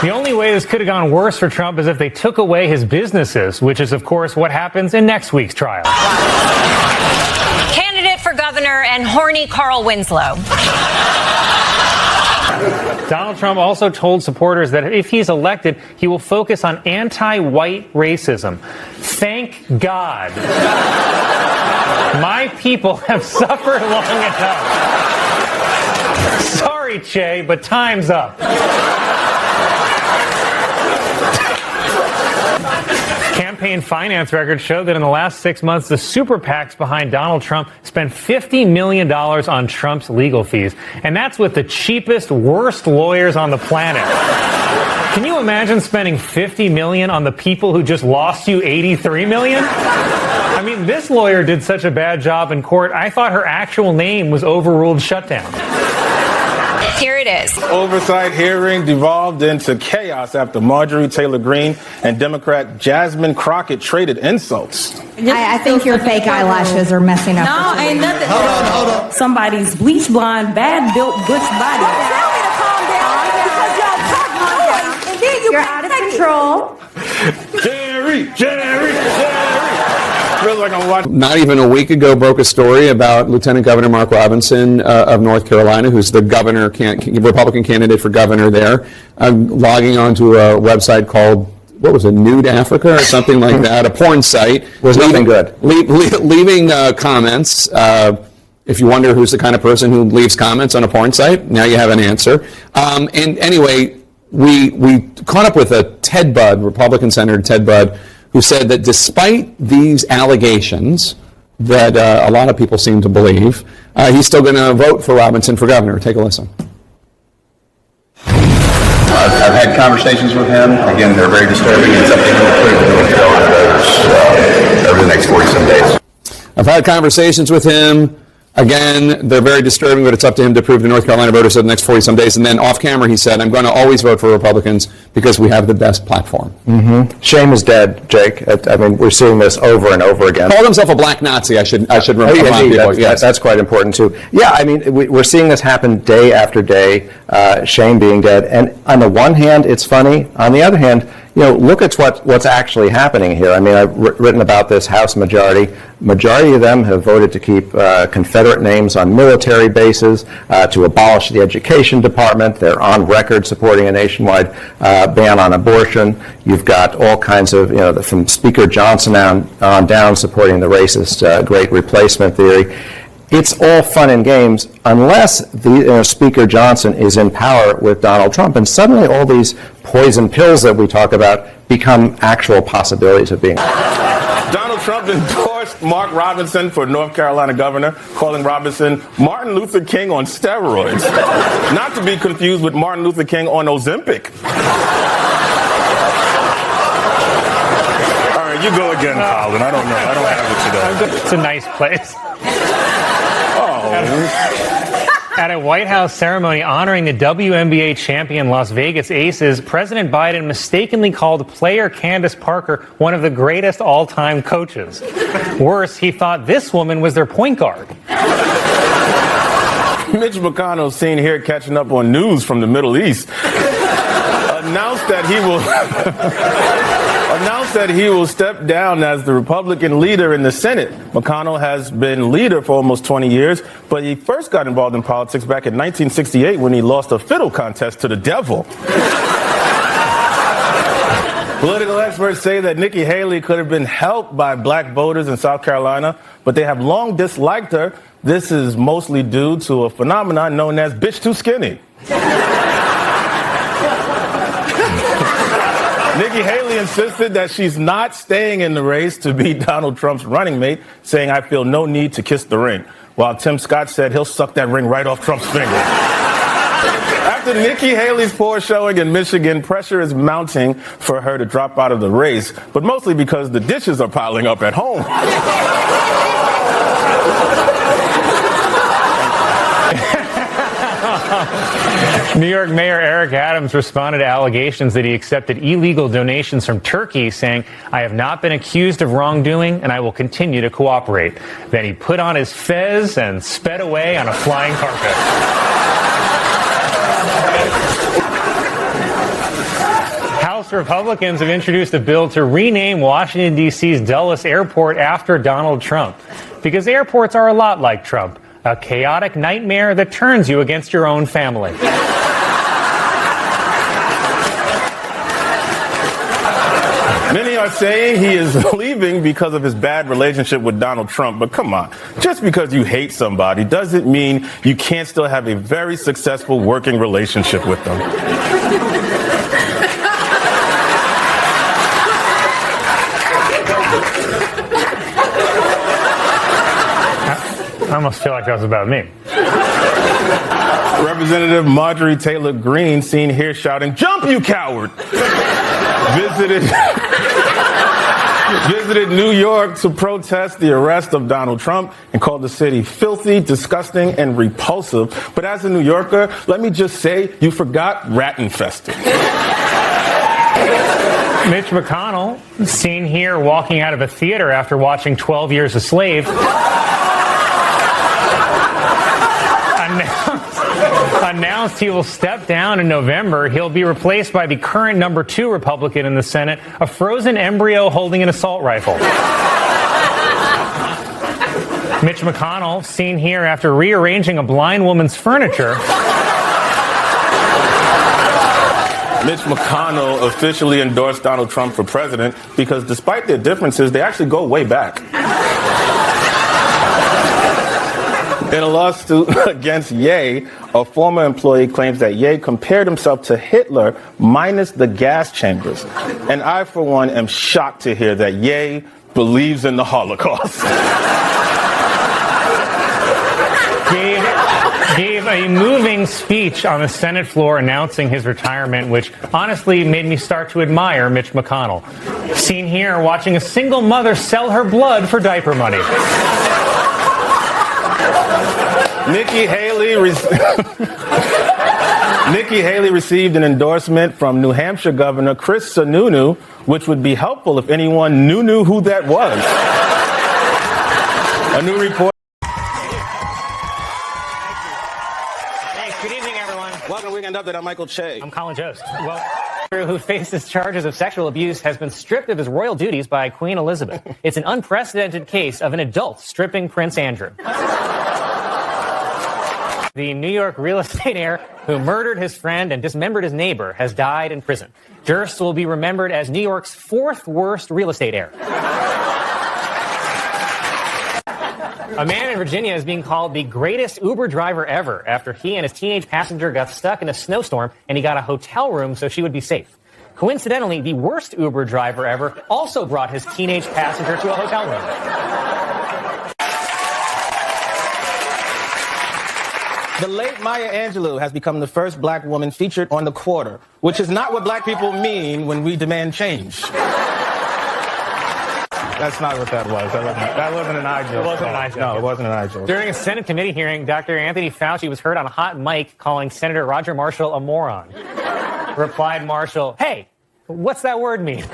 Speaker 1: The only way this could have gone worse for Trump is if they took away his businesses, which is, of course, what happens in next week's trial.
Speaker 11: Candidate for governor and horny Carl Winslow.
Speaker 1: Donald Trump also told supporters that if he's elected, he will focus on anti-white racism. Thank God. My people have suffered long enough. Sorry, Che, but time's up. Campaign finance records show that in the last 6 months, the super PACs behind Donald Trump spent $50 million on Trump's legal fees. And that's with the cheapest, worst lawyers on the planet. Can you imagine spending $50 million on the people who just lost you $83 million? I mean, this lawyer did such a bad job in court, I thought her actual name was Overruled Shutdown.
Speaker 11: Here it is.
Speaker 2: Oversight hearing devolved into chaos after Marjorie Taylor Greene and Democrat Jasmine Crockett traded insults.
Speaker 12: I think your fake eyelashes are messing up.
Speaker 13: No, ain't nothing. Hold on. Somebody's bleach blonde, bad built butch body. Tell me to calm down because y'all talk and then you're out of control.
Speaker 2: Jerry.
Speaker 14: Not even a week ago, broke a story about Lieutenant Governor Mark Robinson of North Carolina, who's the governor, Republican candidate for governor there, logging onto a website called, what was it, Nude Africa or something like that, a porn site.
Speaker 15: Was nothing good.
Speaker 14: Leaving comments. If you wonder who's the kind of person who leaves comments on a porn site, now you have an answer. And anyway, we caught up with a Ted Budd, Republican Senator Ted Budd, who said that despite these allegations that a lot of people seem to believe, he's still going to vote for Robinson for governor. Take a listen.
Speaker 15: I've had conversations with him. Again, they're very disturbing. It's up to him to prove to North Carolina voters over the next 40-some days.
Speaker 14: I've had conversations with him. Again, they're very disturbing, but it's up to him to prove to North Carolina voters over the next 40-some days. And then off camera, he said, I'm going to always vote for Republicans because we have the best platform.
Speaker 15: Mm-hmm. Shame is dead, Jake. I mean, we're seeing this over and over again.
Speaker 14: Called himself a black Nazi, I should remind people.
Speaker 15: That's quite important, too. Yeah, I mean, we're seeing this happen day after day, shame being dead. And on the one hand, it's funny. On the other hand, look at what's actually happening here. I mean, I've written about this House majority. Majority of them have voted to keep Confederate names on military bases, to abolish the education department. They're on record supporting a nationwide ban on abortion. You've got all kinds of, from Speaker Johnson on down supporting the racist Great Replacement theory. It's all fun and games unless Speaker Johnson is in power with Donald Trump, and suddenly all these poison pills that we talk about become actual possibilities of being.
Speaker 2: Donald Trump endorsed Mark Robinson for North Carolina governor, calling Robinson Martin Luther King on steroids. Not to be confused with Martin Luther King on Ozempic. All right, you go again, Colin. I don't know. I don't have it today.
Speaker 1: It's a nice place.
Speaker 4: At a White House ceremony honoring the WNBA champion Las Vegas Aces, President Biden mistakenly called player Candace Parker one of the greatest all-time coaches. Worse, he thought this woman was their point guard.
Speaker 2: Mitch McConnell, seen here catching up on news from the Middle East, announced that he will step down as the Republican leader in the Senate. McConnell has been leader for almost 20 years, but he first got involved in politics back in 1968 when he lost a fiddle contest to the devil. Political experts say that Nikki Haley could have been helped by black voters in South Carolina, but they have long disliked her. This is mostly due to a phenomenon known as bitch too skinny. Nikki Haley insisted that she's not staying in the race to be Donald Trump's running mate, saying, "I feel no need to kiss the ring," while Tim Scott said he'll suck that ring right off Trump's finger. After Nikki Haley's poor showing in Michigan, pressure is mounting for her to drop out of the race, but mostly because the dishes are piling up at home.
Speaker 4: New York Mayor Eric Adams responded to allegations that he accepted illegal donations from Turkey, saying, "I have not been accused of wrongdoing and I will continue to cooperate." Then he put on his fez and sped away on a flying carpet. House Republicans have introduced a bill to rename Washington, D.C.'s Dulles Airport after Donald Trump, because airports are a lot like Trump. A chaotic nightmare that turns you against your own family.
Speaker 2: Many are saying he is leaving because of his bad relationship with Donald Trump. But come on, just because you hate somebody doesn't mean you can't still have a very successful working relationship with them.
Speaker 4: I almost feel like that was about me.
Speaker 2: Representative Marjorie Taylor Greene, seen here shouting, "Jump, you coward!" visited New York to protest the arrest of Donald Trump and called the city filthy, disgusting, and repulsive. But as a New Yorker, let me just say, you forgot rat-infested.
Speaker 4: Mitch McConnell, seen here walking out of a theater after watching 12 Years a Slave, announced he will step down in November. He'll be replaced by the current number 2 Republican in the Senate, a frozen embryo holding an assault rifle. Mitch McConnell, seen here after rearranging a blind woman's furniture.
Speaker 2: Mitch McConnell officially endorsed Donald Trump for president because despite their differences, they actually go way back. In a lawsuit against Ye, a former employee claims that Ye compared himself to Hitler minus the gas chambers. And I, for one, am shocked to hear that Ye believes in the Holocaust.
Speaker 4: Gave a moving speech on the Senate floor announcing his retirement, which honestly made me start to admire Mitch McConnell. Seen here watching a single mother sell her blood for diaper money.
Speaker 2: Nikki Haley received an endorsement from New Hampshire Governor Chris Sununu, which would be helpful if anyone knew who that was. A new report.
Speaker 4: Thanks. Good evening, everyone.
Speaker 2: Welcome to Weekend Update. I'm Michael Che.
Speaker 4: I'm Colin Jost. Well, who faces charges of sexual abuse has been stripped of his royal duties by Queen Elizabeth. It's an unprecedented case of an adult stripping Prince Andrew. The New York real estate heir who murdered his friend and dismembered his neighbor has died in prison. Durst will be remembered as New York's 4th worst real estate heir. A man in Virginia is being called the greatest Uber driver ever after he and his teenage passenger got stuck in a snowstorm and he got a hotel room so she would be safe. Coincidentally, the worst Uber driver ever also brought his teenage passenger to a hotel room.
Speaker 9: The late Maya Angelou has become the first black woman featured on The Quarter, which is not what black people mean when we demand change. That's not what that was. That wasn't an eye joke.
Speaker 4: It wasn't an eye joke.
Speaker 9: No, it wasn't an eye joke.
Speaker 4: During a Senate committee hearing, Dr. Anthony Fauci was heard on a hot mic calling Senator Roger Marshall a moron. Replied Marshall, "Hey, what's that word mean?"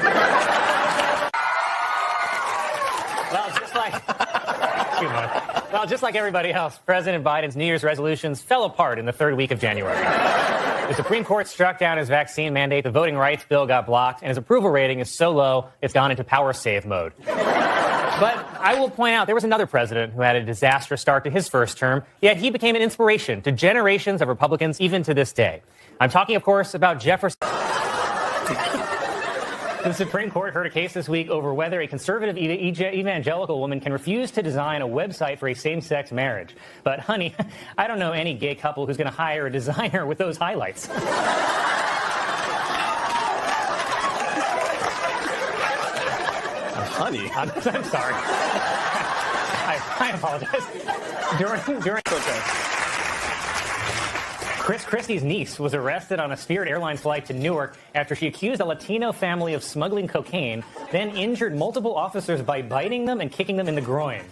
Speaker 4: Well, just like everybody else, President Biden's New Year's resolutions fell apart in the third week of January. The Supreme Court struck down his vaccine mandate, the voting rights bill got blocked, and his approval rating is so low it's gone into power save mode. But I will point out there was another president who had a disastrous start to his first term, yet he became an inspiration to generations of Republicans even to this day. I'm talking, of course, about Jefferson. The Supreme Court heard a case this week over whether a conservative evangelical woman can refuse to design a website for a same-sex marriage. But, honey, I don't know any gay couple who's going to hire a designer with those highlights.
Speaker 9: Honey?
Speaker 4: I'm sorry. I apologize. During Chris Christie's niece was arrested on a Spirit Airlines flight to Newark after she accused a Latino family of smuggling cocaine, then injured multiple officers by biting them and kicking them in the groin.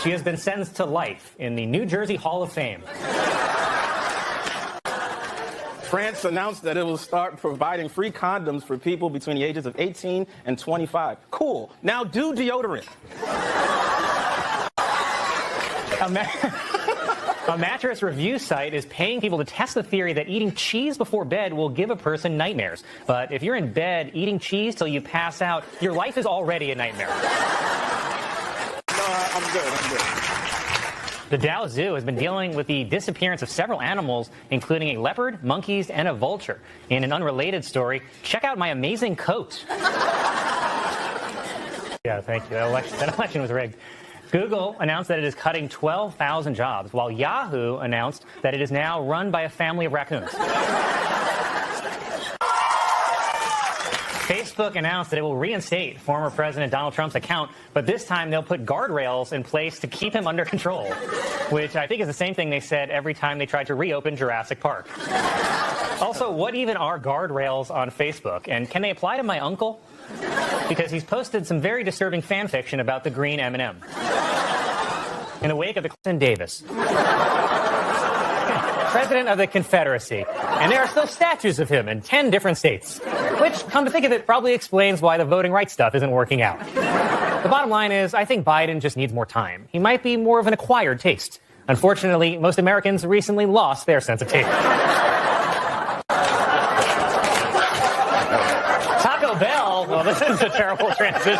Speaker 4: She has been sentenced to life in the New Jersey Hall of Fame.
Speaker 2: France announced that it will start providing free condoms for people between the ages of 18 and 25. Cool. Now do deodorant.
Speaker 4: A mattress review site is paying people to test the theory that eating cheese before bed will give a person nightmares. But if you're in bed eating cheese till you pass out, your life is already a nightmare.
Speaker 2: I'm good.
Speaker 4: The Dallas Zoo has been dealing with the disappearance of several animals, including a leopard, monkeys, and a vulture. In an unrelated story, check out my amazing coat. Yeah, thank you. That election was rigged. Google announced that it is cutting 12,000 jobs, while Yahoo announced that it is now run by a family of raccoons. Facebook announced that it will reinstate former President Donald Trump's account, but this time they'll put guardrails in place to keep him under control, which I think is the same thing they said every time they tried to reopen Jurassic Park. Also, what even are guardrails on Facebook, and can they apply to my uncle? Because he's posted some very disturbing fan fiction about the green M&M. In the wake of the Clinton Davis, President of the Confederacy, and there are still statues of him in 10 different states, which, come to think of it, probably explains why the voting rights stuff isn't working out. The bottom line is, I think Biden just needs more time. He might be more of an acquired taste. Unfortunately, most Americans recently lost their sense of taste. Taco Bell, well, this is a terrible transition.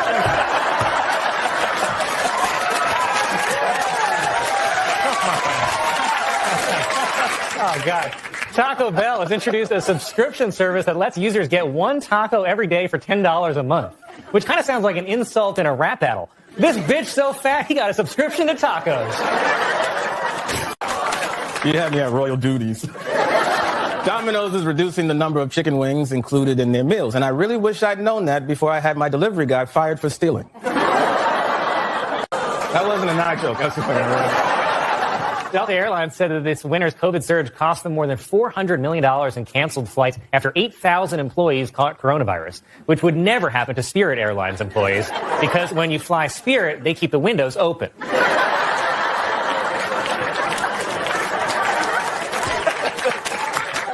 Speaker 4: Oh, God. Taco Bell has introduced a subscription service that lets users get one taco every day for $10 a month, which kind of sounds like an insult in a rap battle. This bitch so fat, he got a subscription to tacos.
Speaker 2: You had me at royal duties. Domino's is reducing the number of chicken wings included in their meals, and I really wish I'd known that before I had my delivery guy fired for stealing. That wasn't an eye joke. That's what I read.
Speaker 4: Delta Airlines said that this winter's COVID surge cost them more than $400 million in canceled flights after 8,000 employees caught coronavirus, which would never happen to Spirit Airlines employees, because when you fly Spirit, they keep the windows open.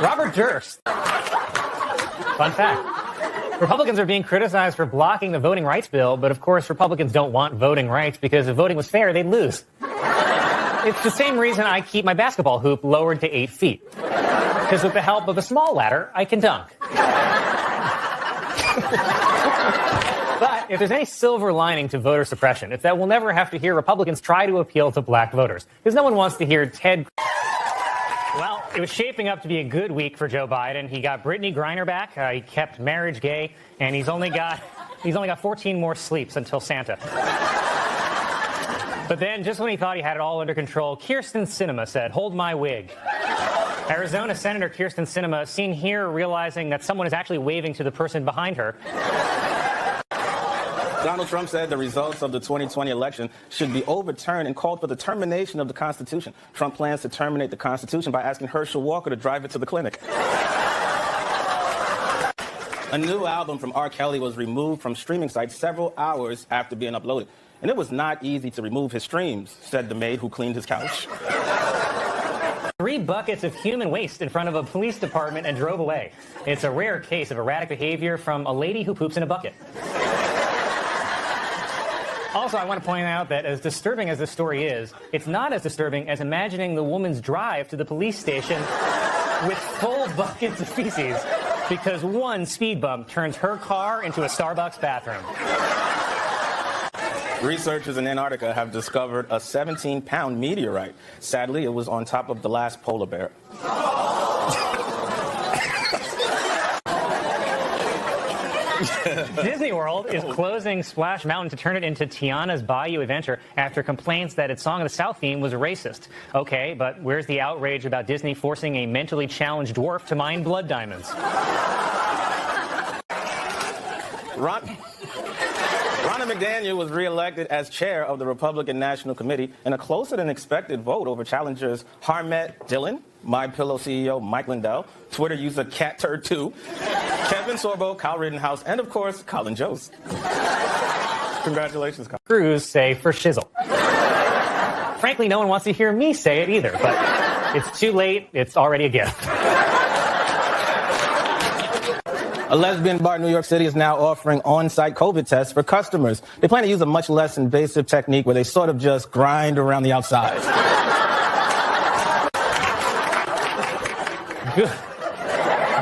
Speaker 4: Robert Durst. Fun fact. Republicans are being criticized for blocking the voting rights bill, but of course Republicans don't want voting rights because if voting was fair, they'd lose. It's the same reason I keep my basketball hoop lowered to 8 feet. Because with the help of a small ladder, I can dunk. But if there's any silver lining to voter suppression, it's that we'll never have to hear Republicans try to appeal to black voters. Because no one wants to hear Ted... Well, it was shaping up to be a good week for Joe Biden. He got Brittany Griner back, he kept marriage gay, and he's only got 14 more sleeps until Santa. But then, just when he thought he had it all under control, Kyrsten Sinema said, "Hold my wig." Arizona Senator Kyrsten Sinema, seen here realizing that someone is actually waving to the person behind her.
Speaker 2: Donald Trump said the results of the 2020 election should be overturned and called for the termination of the Constitution. Trump plans to terminate the Constitution by asking Herschel Walker to drive it to the clinic.
Speaker 9: A new album from R. Kelly was removed from streaming sites several hours after being uploaded. And it was not easy to remove his streams, said the maid who cleaned his couch.
Speaker 4: 3 buckets of human waste in front of a police department and drove away. It's a rare case of erratic behavior from a lady who poops in a bucket. Also, I want to point out that as disturbing as this story is, it's not as disturbing as imagining the woman's drive to the police station with full buckets of feces because one speed bump turns her car into a Starbucks bathroom.
Speaker 9: Researchers in Antarctica have discovered a 17-pound meteorite. Sadly, it was on top of the last polar bear.
Speaker 4: Disney World is closing Splash Mountain to turn it into Tiana's Bayou Adventure after complaints that its Song of the South theme was racist. Okay, but where's the outrage about Disney forcing a mentally challenged dwarf to mine blood diamonds?
Speaker 9: Ronna McDaniel was reelected as chair of the Republican National Committee in a closer than expected vote over challengers Harmet Dillon, MyPillow CEO Mike Lindell, Twitter user CatTurd2, Kevin Sorbo, Kyle Rittenhouse, and of course, Colin Jost. Congratulations, Colin.
Speaker 4: Crews say for shizzle. Frankly, no one wants to hear me say it either, but it's too late. It's already a gift.
Speaker 9: A lesbian bar in New York City is now offering on-site COVID tests for customers. They plan to use a much less invasive technique where they sort of just grind around the outside.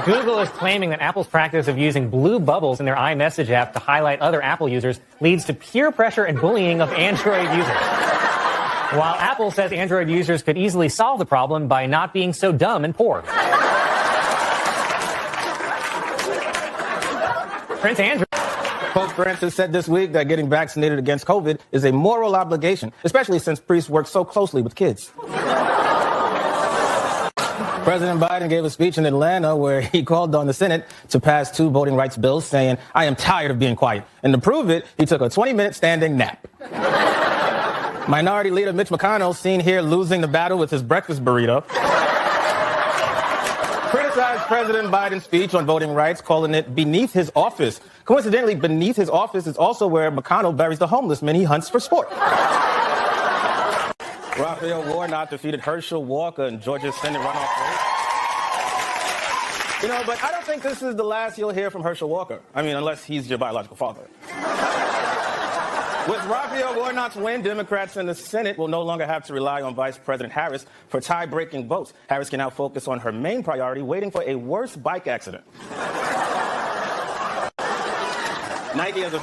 Speaker 4: Google is claiming that Apple's practice of using blue bubbles in their iMessage app to highlight other Apple users leads to peer pressure and bullying of Android users. While Apple says Android users could easily solve the problem by not being so dumb and poor. Prince Andrew.
Speaker 9: Pope Francis said this week that getting vaccinated against COVID is a moral obligation, especially since priests work so closely with kids. President Biden gave a speech in Atlanta where he called on the Senate to pass 2 voting rights bills, saying, "I am tired of being quiet." And to prove it, he took a 20-minute standing nap. Minority Leader Mitch McConnell, seen here losing the battle with his breakfast burrito, criticized President Biden's speech on voting rights, calling it beneath his office. Coincidentally, beneath his office is also where McConnell buries the homeless men he hunts for sport. Raphael Warnock defeated Herschel Walker in Georgia's Senate runoff race. You know, but I don't think this is the last you'll hear from Herschel Walker. I mean, unless he's your biological father. With Raphael Warnock's win, Democrats in the Senate will no longer have to rely on Vice President Harris for tie-breaking votes. Harris can now focus on her main priority, waiting for a worse bike accident. Nike has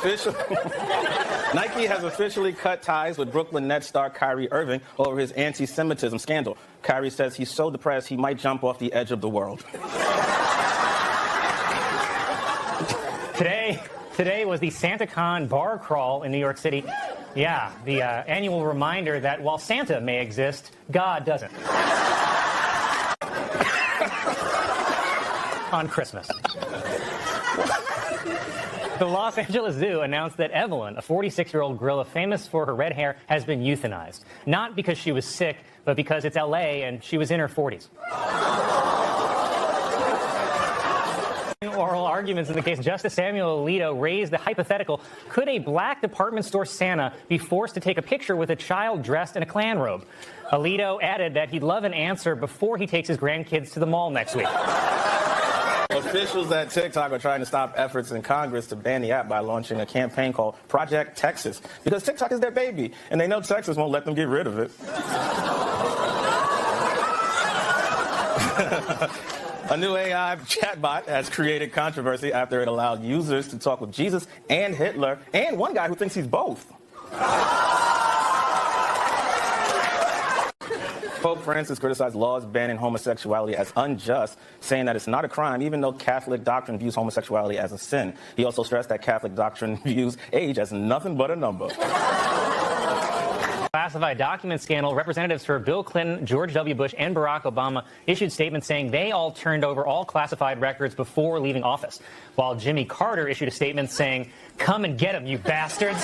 Speaker 9: officially cut ties with Brooklyn Nets star Kyrie Irving over his anti-Semitism scandal. Kyrie says he's so depressed he might jump off the edge of the world.
Speaker 4: Today was the SantaCon bar crawl in New York City. Yeah, the annual reminder that while Santa may exist, God doesn't. On Christmas. The Los Angeles Zoo announced that Evelyn, a 46-year-old gorilla famous for her red hair, has been euthanized. Not because she was sick, but because it's LA and she was in her 40s. Oral arguments in the case, Justice Samuel Alito raised the hypothetical, could a black department store Santa be forced to take a picture with a child dressed in a Klan robe? Alito added that he'd love an answer before he takes his grandkids to the mall next week.
Speaker 9: Officials at TikTok are trying to stop efforts in Congress to ban the app by launching a campaign called Project Texas, because TikTok is their baby, and they know Texas won't let them get rid of it. A new AI chatbot has created controversy after it allowed users to talk with Jesus and Hitler, and one guy who thinks he's both. Pope Francis criticized laws banning homosexuality as unjust, saying that it's not a crime, even though Catholic doctrine views homosexuality as a sin. He also stressed that Catholic doctrine views age as nothing but a number.
Speaker 4: Classified document scandal, representatives for Bill Clinton, George W. Bush, and Barack Obama issued statements saying they all turned over all classified records before leaving office, while Jimmy Carter issued a statement saying, "Come and get them, you bastards."